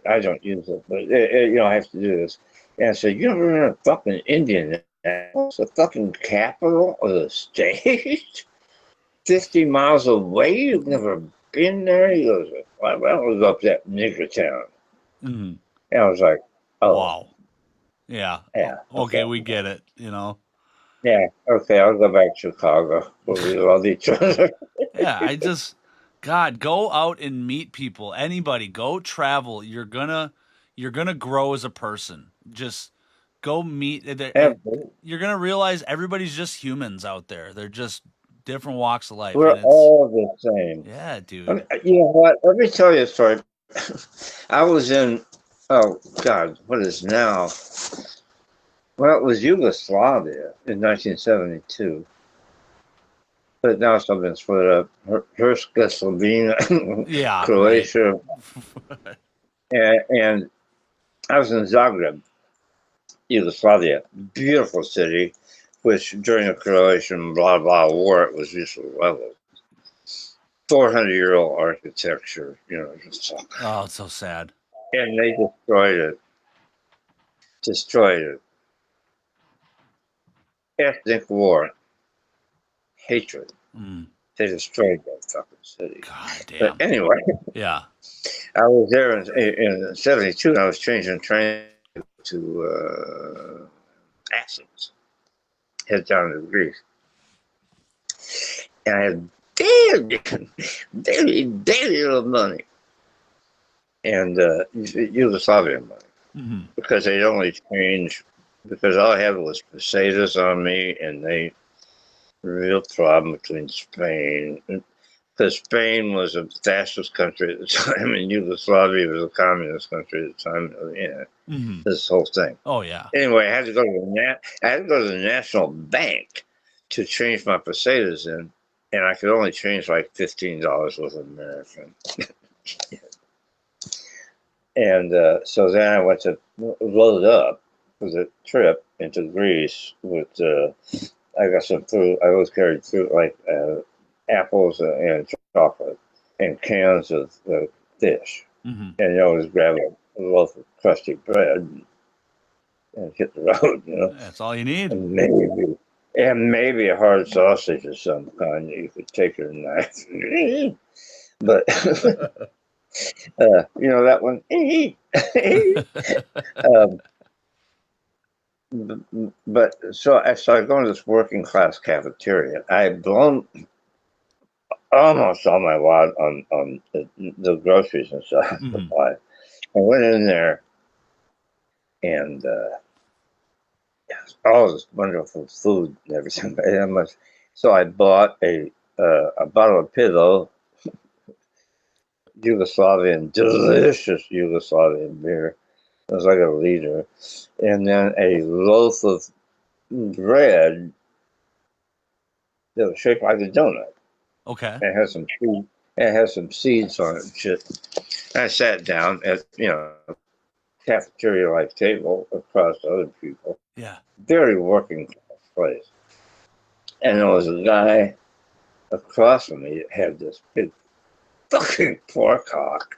I don't use it. But, I have to do this. And I said, you ever been to fucking Indianapolis, the fucking capital of the state? 50 miles away? You've never been there? He goes, well, I was up that nigger town. Hmm. And I was like, oh, Wow. Yeah. yeah, Okay, okay. we get it. Yeah, okay, I'll go back to Chicago where we love each other. Yeah, God, go out and meet people. Anybody, go travel. You're gonna grow as a person. Just go meet. Absolutely. You're gonna realize everybody's just humans out there. They're just different walks of life, We're and it's all the same. yeah, dude. You know what? Let me tell you a story. I was in, oh God, what is now? Well, it was Yugoslavia in 1972, but now it's all been split up. Slovenia, Yeah, right. Croatia, and I was in Zagreb, Yugoslavia. Beautiful city, which during the Croatian blah blah war, it was just leveled. 400-year-old architecture, just Oh, it's so sad. and they destroyed it. Destroyed it. Ethnic war, hatred. Mm, They destroyed that fucking city. God But damn. anyway, Yeah. I was there in '72, and I was changing train to Athens, head down to Greece, and I had daily little money, and Yugoslavian money, Hmm. because they'd only change, because all I had was pesetas on me, and they real problem between Spain. Because Spain was the fascist country at the time, and Yugoslavia was a communist country at the time. Hmm. This whole thing. Oh yeah. Anyway, I had to go to the National Bank to change my pesetas in, and I could only change like $15 with American. And so then I went to load up for the trip into Greece with. I got some fruit. I always carried fruit like apples and chocolate and cans of fish. Hmm. And you always grab a loaf of crusty bread and hit the road. That's all you need. And maybe a hard sausage of some kind that you could take your knife. But that one. um, but so I started going to this working class cafeteria. I had blown almost all my wad on the groceries and stuff to Hmm. buy. I went in there and all this wonderful food and everything. So I bought a bottle of Pivo, delicious Yugoslavian beer. It was like a liter, and then a loaf of bread that was shaped like a donut. Okay. It had some seeds. It had some seeds on it and shit. And I sat down at cafeteria-like table across other people. Yeah. Very working class place. And there was a guy across from me that had this big fucking pork hock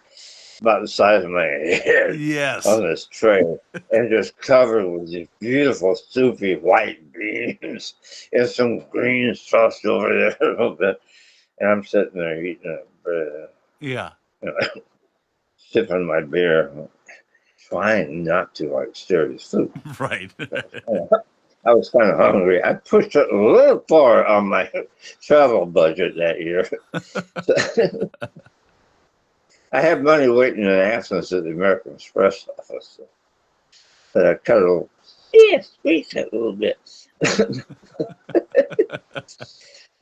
about the size of my head Yes. on this tray and just covered with these beautiful soupy white beans and some green sauce over there a little bit. And I'm sitting there eating it, Yeah. you know, sipping my beer, trying not to like stare at his food. Right. I was kind of hungry. I pushed it a little far on my travel budget that year. I had money waiting in Athens at the American Express office, but I cut a little, squeeze it a little bit.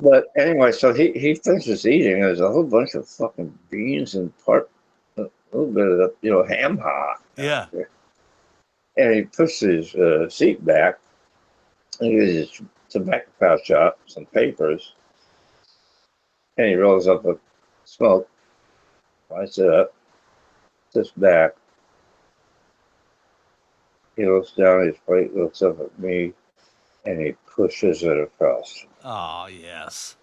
But anyway, so he finishes eating. There's a whole bunch of fucking beans and pork, a little bit of the, ham hock. Yeah. And he pushes his seat back. And he gets his tobacco pouch out, some papers, and he rolls up a smoke, lights it up, sits back. He looks down at his plate, looks up at me, and he pushes it across. Oh, yes.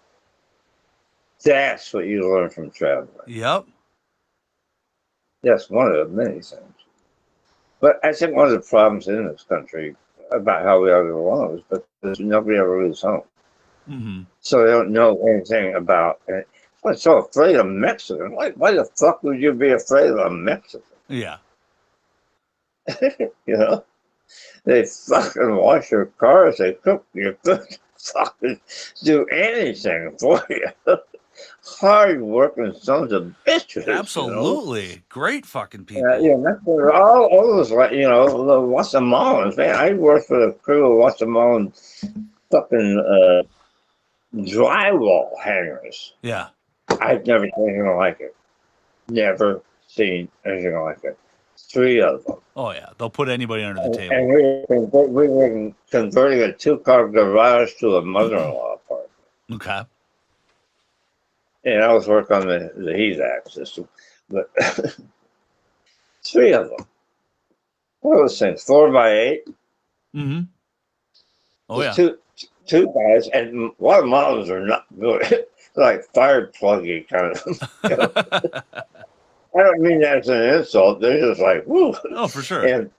That's what you learn from traveling. Yep. That's one of the many things. But I think one of the problems in this country about how we all get along is because nobody ever leaves home. Mm-hmm. So they don't know anything about it. I'm so afraid of Mexican. Why the fuck would you be afraid of a Mexican? Yeah. They fucking wash your cars. They cook your food. Fucking do anything for you. Hard working sons of bitches. Absolutely. Great fucking people. All those, the Guatemalans. Man, I worked for the crew of Guatemalan fucking drywall hangers. Yeah. I've never seen anything like it. Never seen anything like it. 3 of them. Oh, yeah. They'll put anybody under the table. And we were converting a 2-car garage to a mother-in-law apartment. Okay. And I was working on the HVAC system. But 3 of them. What are those things? 4x8? Mm-hmm. Oh, yeah. Two guys, and Guatemalans are not good. Like fire pluggy kind of. I don't mean that as an insult. They're just like, woo. Oh, for sure. And,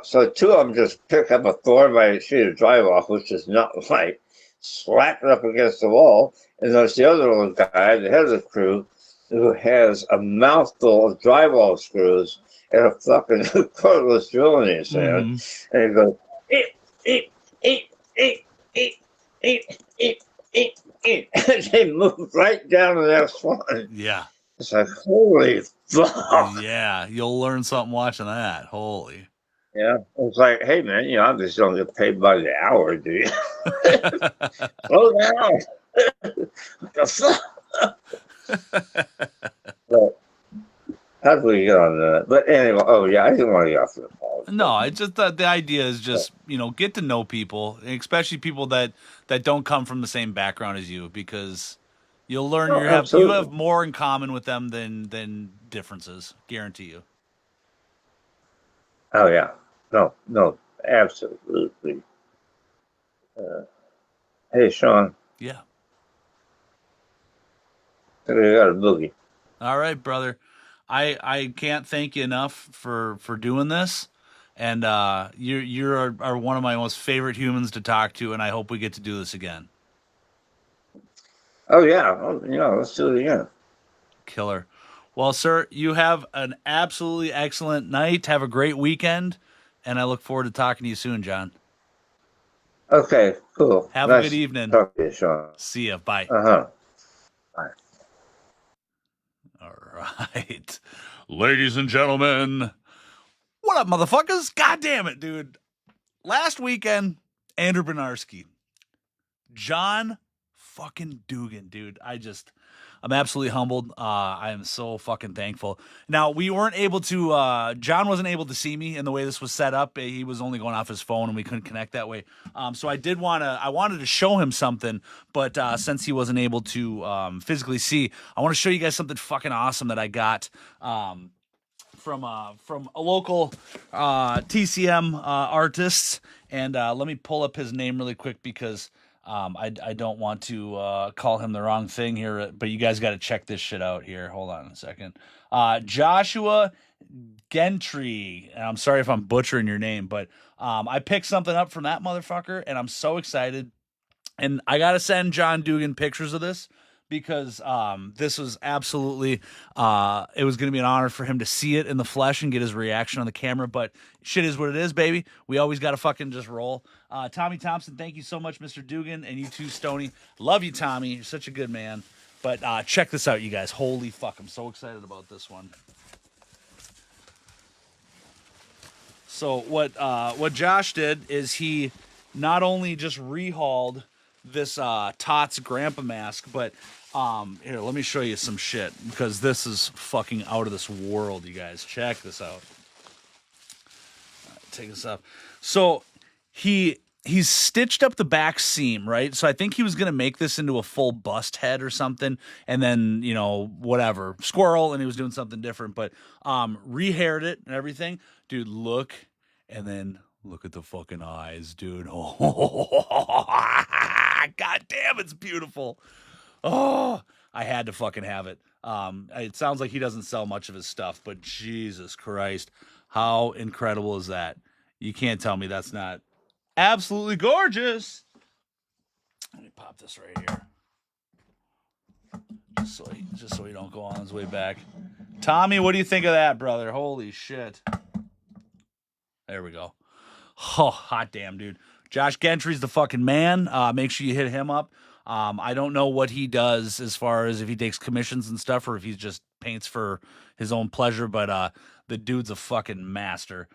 so 2 of them just pick up a 4x8 sheet of drywall, which is not light, slap it up against the wall. And there's the other little guy, the head of the crew, who has a mouthful of drywall screws and a fucking cordless drill in his hand. Mm-hmm. And he goes, eat. And they move right down to that one. Yeah. It's like, holy fuck. Yeah, you'll learn something watching that. Holy. Yeah. It's like, hey, man, I just don't get paid by the hour, do you? Slow down. What the fuck? But how do we get on that? But anyway, I didn't want to get off the call. No, it's just the idea is just, get to know people, especially people that don't come from the same background as you, because you'll learn you have more in common with them than differences. Guarantee you. Oh yeah, no, absolutely. Hey, Sean. Yeah. I got a boogie. All right, brother. I can't thank you enough for doing this, and you are one of my most favorite humans to talk to, and I hope we get to do this again. Oh yeah, let's do it again. Killer. Well, sir, you have an absolutely excellent night. Have a great weekend, and I look forward to talking to you soon, John. Okay, cool. Have a good evening. Talk to you, Sean. See ya. Bye. Bye. All right. Ladies and gentlemen, what up, motherfuckers? God damn it, dude. Last weekend, Andrew Bernarski. John fucking Dugan, dude. I'm absolutely humbled. I am so fucking thankful. Now, we weren't able to, John wasn't able to see me in the way this was set up. He was only going off his phone and we couldn't connect that way. So I wanted to show him something, but since he wasn't able to physically see, I want to show you guys something fucking awesome that I got from a local TCM artist, and let me pull up his name really quick because I don't want to call him the wrong thing here, but you guys got to check this shit out here. Hold on a second. Joshua Gentry. And I'm sorry if I'm butchering your name, but I picked something up from that motherfucker, and I'm so excited. And I gotta send John Dugan pictures of this because this was absolutely it was gonna be an honor for him to see it in the flesh and get his reaction on the camera. But shit is what it is, baby. We always gotta fucking just roll. Tommy Thompson, thank you so much, Mr. Dugan, and you too, Stoney. Love you, Tommy. You're such a good man. But check this out, you guys. Holy fuck, I'm so excited about this one. So what Josh did is he not only just rehauled this Tots grandpa mask, but here, let me show you some shit because this is fucking out of this world, you guys. Check this out. Take this up. So he's stitched up the back seam, right? So I think he was gonna make this into a full bust head or something, and then whatever squirrel, and he was doing something different, but rehaired it and everything, dude. Look, and then look at the fucking eyes, dude. Oh, god damn, it's beautiful. Oh, I had to fucking have it. It sounds like he doesn't sell much of his stuff, but Jesus Christ, how incredible is that? You can't tell me that's not absolutely gorgeous. Let me pop this right here. Just so he don't go on his way back. Tommy, what do you think of that, brother? Holy shit. There we go. Oh, hot damn, dude. Josh Gentry's the fucking man. Make sure you hit him up. I don't know what he does as far as if he takes commissions and stuff or if he just paints for his own pleasure, but the dude's a fucking master.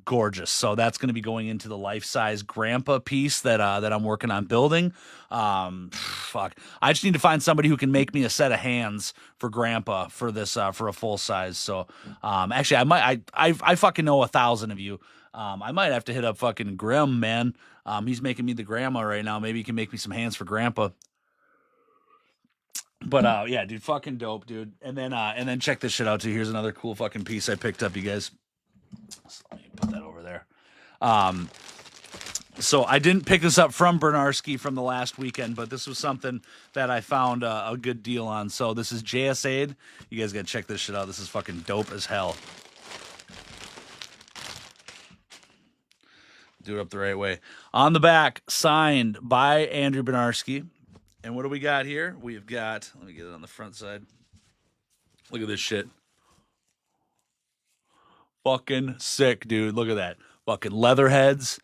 Gorgeous. So that's going to be going into the life-size grandpa piece that I'm working on building. Fuck. I just need to find somebody who can make me a set of hands for grandpa for this for a full size. So actually I fucking know 1,000 of you. I might have to hit up fucking Grim, man. He's making me the grandma right now. Maybe he can make me some hands for grandpa. But yeah, dude, fucking dope, dude. And then check this shit out too. Here's another cool fucking piece I picked up, you guys. So let me put that over there. So I didn't pick this up from Bernarski from the last weekend, but this was something that I found a good deal on. So this is JSA'd. You guys gotta check this shit out. This is fucking dope as hell. Do it up the right way. On the back, signed by Andrew Bernarski. And what do we got here? We've got, let me get it on the front side. Look at this shit. Fucking sick, dude. Look at that. Fucking leather heads.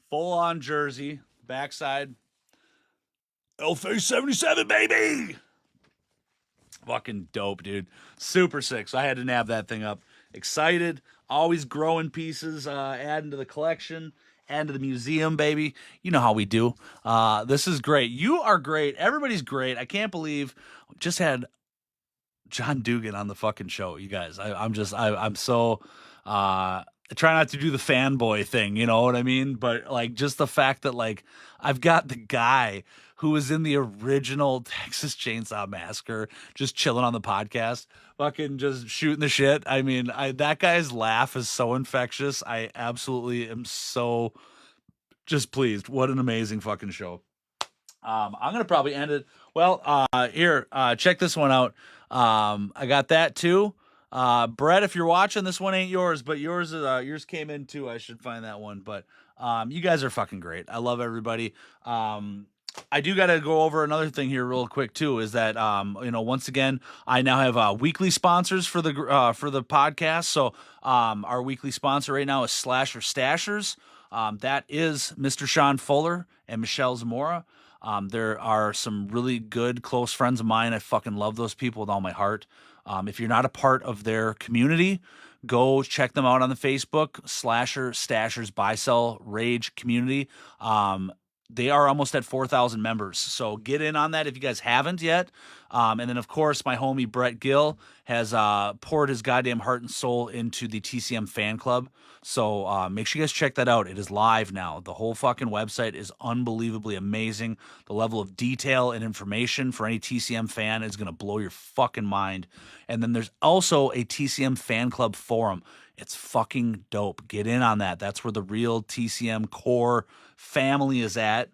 Full on jersey. Backside. Face 77, baby. Fucking dope, dude. Super sick. So I had to nab that thing up. Excited. Always growing pieces, adding to the collection, adding to the museum, baby. You know how we do. This is great. You are great. Everybody's great. I can't believe just had John Dugan on the fucking show, you guys. I'm so I try not to do the fanboy thing, you know what I mean? But like just the fact that like I've got the guy who was in the original Texas Chainsaw Massacre just chilling on the podcast, fucking just shooting the shit. I mean, that guy's laugh is so infectious. I absolutely am so just pleased. What an amazing fucking show. I'm gonna probably end it. Well, here, check this one out. I got that too. Brett, if you're watching, this one ain't yours, but yours came in too. I should find that one. But you guys are fucking great. I love everybody. I do got to go over another thing here real quick too. Is that once again, I now have weekly sponsors for the podcast. So our weekly sponsor right now is Slasher Stashers. That is Mr. Sean Fuller and Michelle Zamora. There are some really good close friends of mine. I fucking love those people with all my heart. If you're not a part of their community, go check them out on the Facebook, Slasher Stashers Buy Sell Rage community. They are almost at 4,000 members. So get in on that if you guys haven't yet. And then, of course, my homie Brett Gill has poured his goddamn heart and soul into the TCM Fan Club. So make sure you guys check that out. It is live now. The whole fucking website is unbelievably amazing. The level of detail and information for any TCM fan is going to blow your fucking mind. And then there's also a TCM Fan Club forum. It's fucking dope. Get in on that. That's where the real TCM core family is at.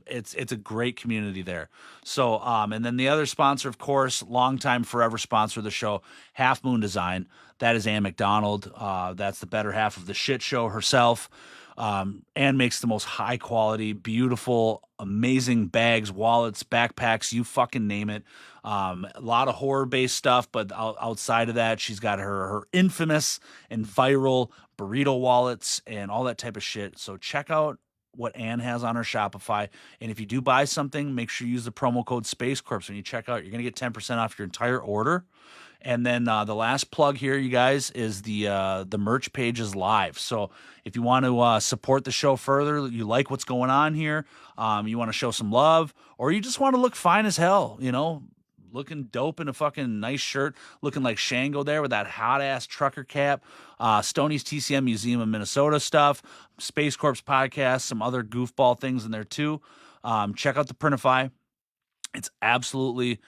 It's a great community there. So, and then the other sponsor, of course, longtime forever sponsor of the show, Half Moon Design. That is Ann McDonald. That's the better half of the shit show herself. Ann makes the most high quality, beautiful, amazing bags, wallets, backpacks, you fucking name it. A lot of horror based stuff, but outside of that, she's got her infamous and viral burrito wallets and all that type of shit. So check out what Ann has on her Shopify. And if you do buy something, make sure you use the promo code Space Corps when you check out. You're going to get 10% off your entire order. And then the last plug here, you guys, is the merch page is live. So if you want to support the show further, you like what's going on here, you want to show some love, or you just want to look fine as hell, you know, looking dope in a fucking nice shirt, looking like Shango there with that hot-ass trucker cap, Stoney's TCM Museum of Minnesota stuff, Space Corps podcast, some other goofball things in there too. Check out the Printify. It's absolutely...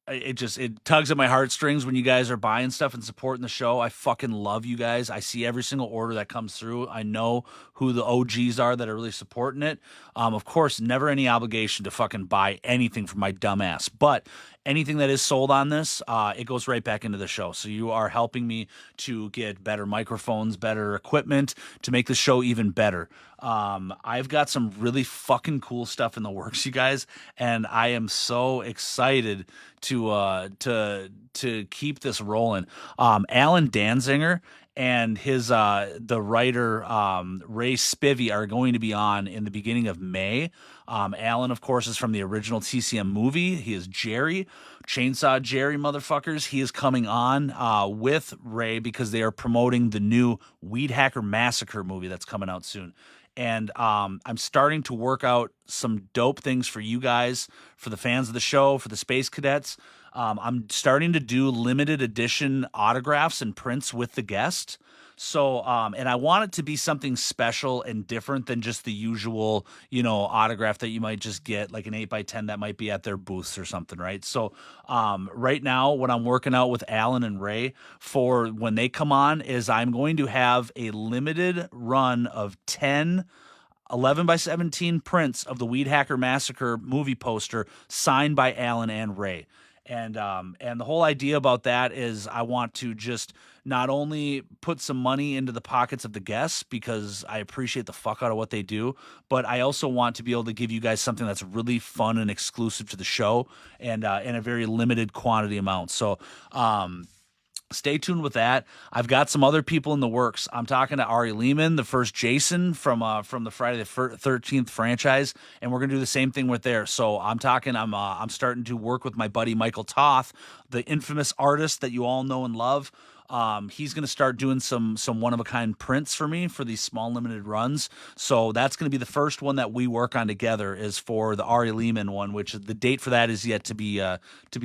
It tugs at my heartstrings when you guys are buying stuff and supporting the show. I fucking love you guys. I see every single order that comes through. I know who the OGs are that are really supporting it. Of course, never any obligation to fucking buy anything from my dumb ass, but anything that is sold on this, it goes right back into the show. So you are helping me to get better microphones, better equipment, to make the show even better. I've got some really fucking cool stuff in the works, you guys, and I am so excited to keep this rolling. Alan Danziger and his the writer Ray Spivey are going to be on in the beginning of May. Alan, of course, is from the original TCM movie. He is Jerry, Chainsaw Jerry, motherfuckers. He is coming on with Ray because they are promoting the new Weed Hacker Massacre movie that's coming out soon. And I'm starting to work out some dope things for you guys, for the fans of the show, for the Space Cadets. I'm starting to do limited edition autographs and prints with the guest. So, and I want it to be something special and different than just the usual, you know, autograph that you might just get, like an 8x10 that might be at their booths or something, right? So, right now, what I'm working out with Alan and Ray for when they come on is I'm going to have a limited run of 10 11x17 prints of the Weed Hacker Massacre movie poster signed by Alan and Ray. And the whole idea about that is I want to just not only put some money into the pockets of the guests because I appreciate the fuck out of what they do, but I also want to be able to give you guys something that's really fun and exclusive to the show and in a very limited quantity amount. So, stay tuned with that. I've got some other people in the works. I'm talking to Ari Lehman, the first Jason from the Friday the 13th franchise, and we're gonna do the same thing with there. So I'm starting to work with my buddy Michael Toth, the infamous artist that you all know and love. He's going to start doing some one-of-a-kind prints for me for these small limited runs. So that's going to be the first one that we work on together is for the Ari Lehman one, which the date for that is yet to be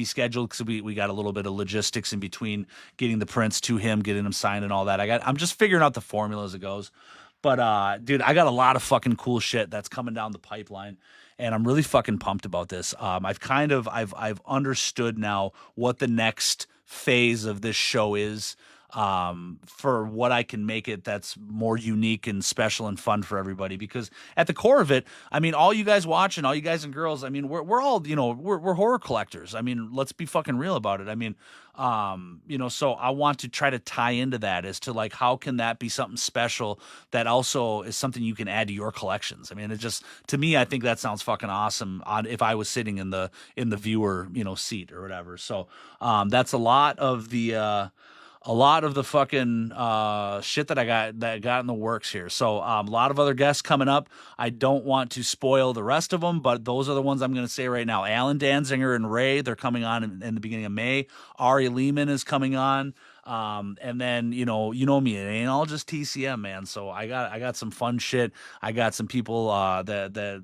scheduled because we got a little bit of logistics in between getting the prints to him, getting them signed and all that. I'm just figuring out the formula as it goes. But, dude, I got a lot of fucking cool shit that's coming down the pipeline, and I'm really fucking pumped about this. I've understood now what the next phase of this show is, for what I can make it that's more unique and special and fun for everybody. Because at the core of it, I mean, all you guys watching, all you guys and girls, I mean, we're all, you know, we're horror collectors. I mean, let's be fucking real about it. I mean, you know, so I want to try to tie into that as to like, how can that be something special that also is something you can add to your collections? I mean, it just, to me, I think that sounds fucking awesome if I was sitting in the viewer, you know, seat or whatever. So, that's a lot of the fucking shit that I got in the works here. So a lot of other guests coming up. I don't want to spoil the rest of them, but those are the ones I'm going to say right now. Alan Danziger and Ray, they're coming on in the beginning of May. Ari Lehman is coming on. And then, you know me, it ain't all just TCM, man. So I got some fun shit. I got some people, that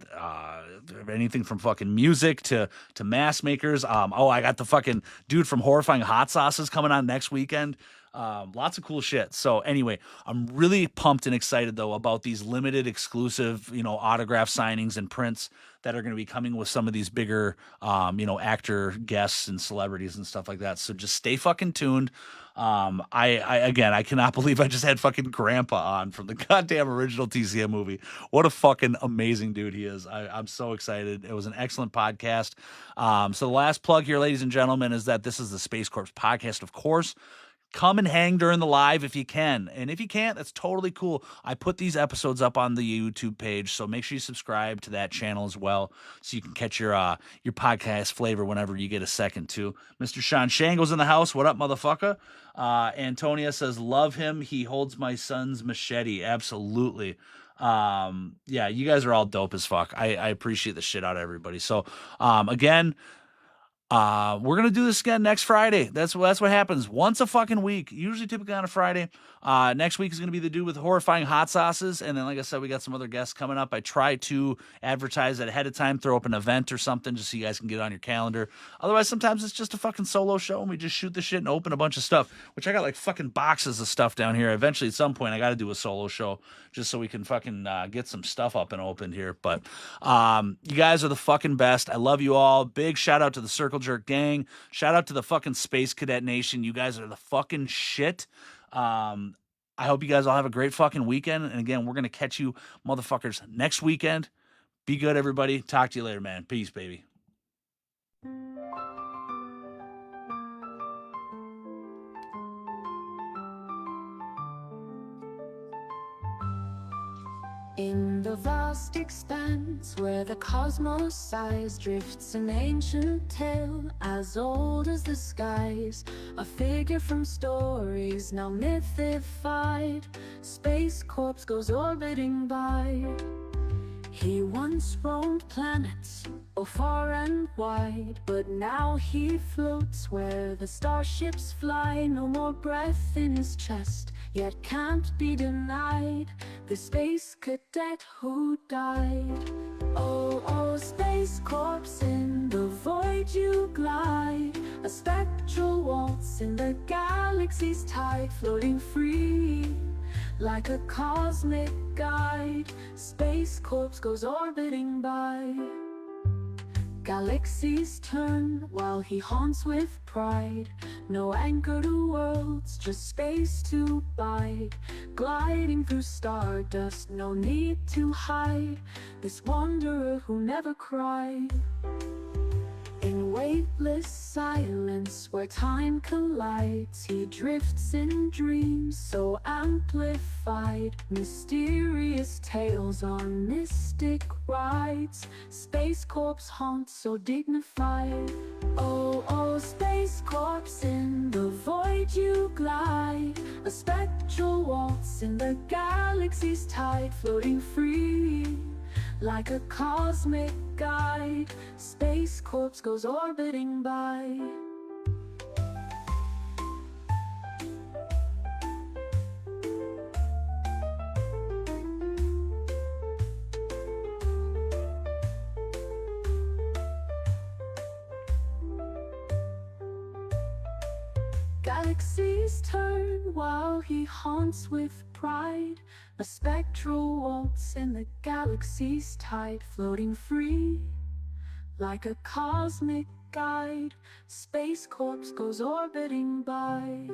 anything from fucking music to mask makers. I got the fucking dude from Horrifying Hot Sauces coming on next weekend. Lots of cool shit. So anyway, I'm really pumped and excited though about these limited exclusive, autograph signings and prints that are going to be coming with some of these bigger, actor guests and celebrities and stuff like that. So just stay fucking tuned. I cannot believe I just had fucking Grandpa on from the goddamn original TCM movie. What a fucking amazing dude he is. I'm so excited. It was an excellent podcast. So the last plug here, ladies and gentlemen, is that this is the Space Corps podcast, of course. Come and hang during the live if you can. And if you can't, that's totally cool. I put these episodes up on the YouTube page, so make sure you subscribe to that channel as well so you can catch your podcast flavor whenever you get a second to. Mr. Sean Shango's in the house. What up, motherfucker? Antonia says, love him. He holds my son's machete. Absolutely. Yeah, you guys are all dope as fuck. I appreciate the shit out of everybody. So, again, we're gonna do this again next Friday. That's what happens once a fucking week. Usually, typically on a Friday. Next week is gonna be the dude with Horrifying Hot Sauces, and then, like I said, we got some other guests coming up. I try to advertise that ahead of time, throw up an event or something, just so you guys can get it on your calendar. Otherwise, sometimes it's just a fucking solo show, and we just shoot the shit and open a bunch of stuff. Which I got like fucking boxes of stuff down here. Eventually, at some point, I got to do a solo show just so we can fucking get some stuff up and opened here. But you guys are the fucking best. I love you all. Big shout out to the Circle Jerk gang. Shout out to the fucking Space Cadet Nation. You guys are the fucking shit. I hope you guys all have a great fucking weekend. And again, we're going to catch you motherfuckers next weekend. Be good, everybody. Talk to you later, man. Peace, baby. In the vast expanse where the cosmos sighs, drifts an ancient tale as old as the skies. A figure from stories now mythified, Space Corps goes orbiting by. He once roamed planets, both far and wide, but now he floats where the starships fly. No more breath in his chest, yet can't be denied the space cadet who died. Oh, oh, Space Corps, in the void you glide, a spectral waltz in the galaxy's tide, floating free like a cosmic guide. Space Corps goes orbiting by. Galaxies turn while he haunts with pride. No anchor to worlds, just space to bide. Gliding through stardust, no need to hide. This wanderer who never cried. In weightless silence where time collides, he drifts in dreams so amplified. Mysterious tales on mystic rides. Space Corps haunt so dignified. Oh, oh, Space Corps, in the void you glide, a spectral waltz in the galaxy's tide, floating free like a cosmic guide. Space Corps goes orbiting by. Galaxies turn while he haunts with pride. A spectral waltz in the galaxy's tide, floating free like a cosmic guide. Space Corps goes orbiting by.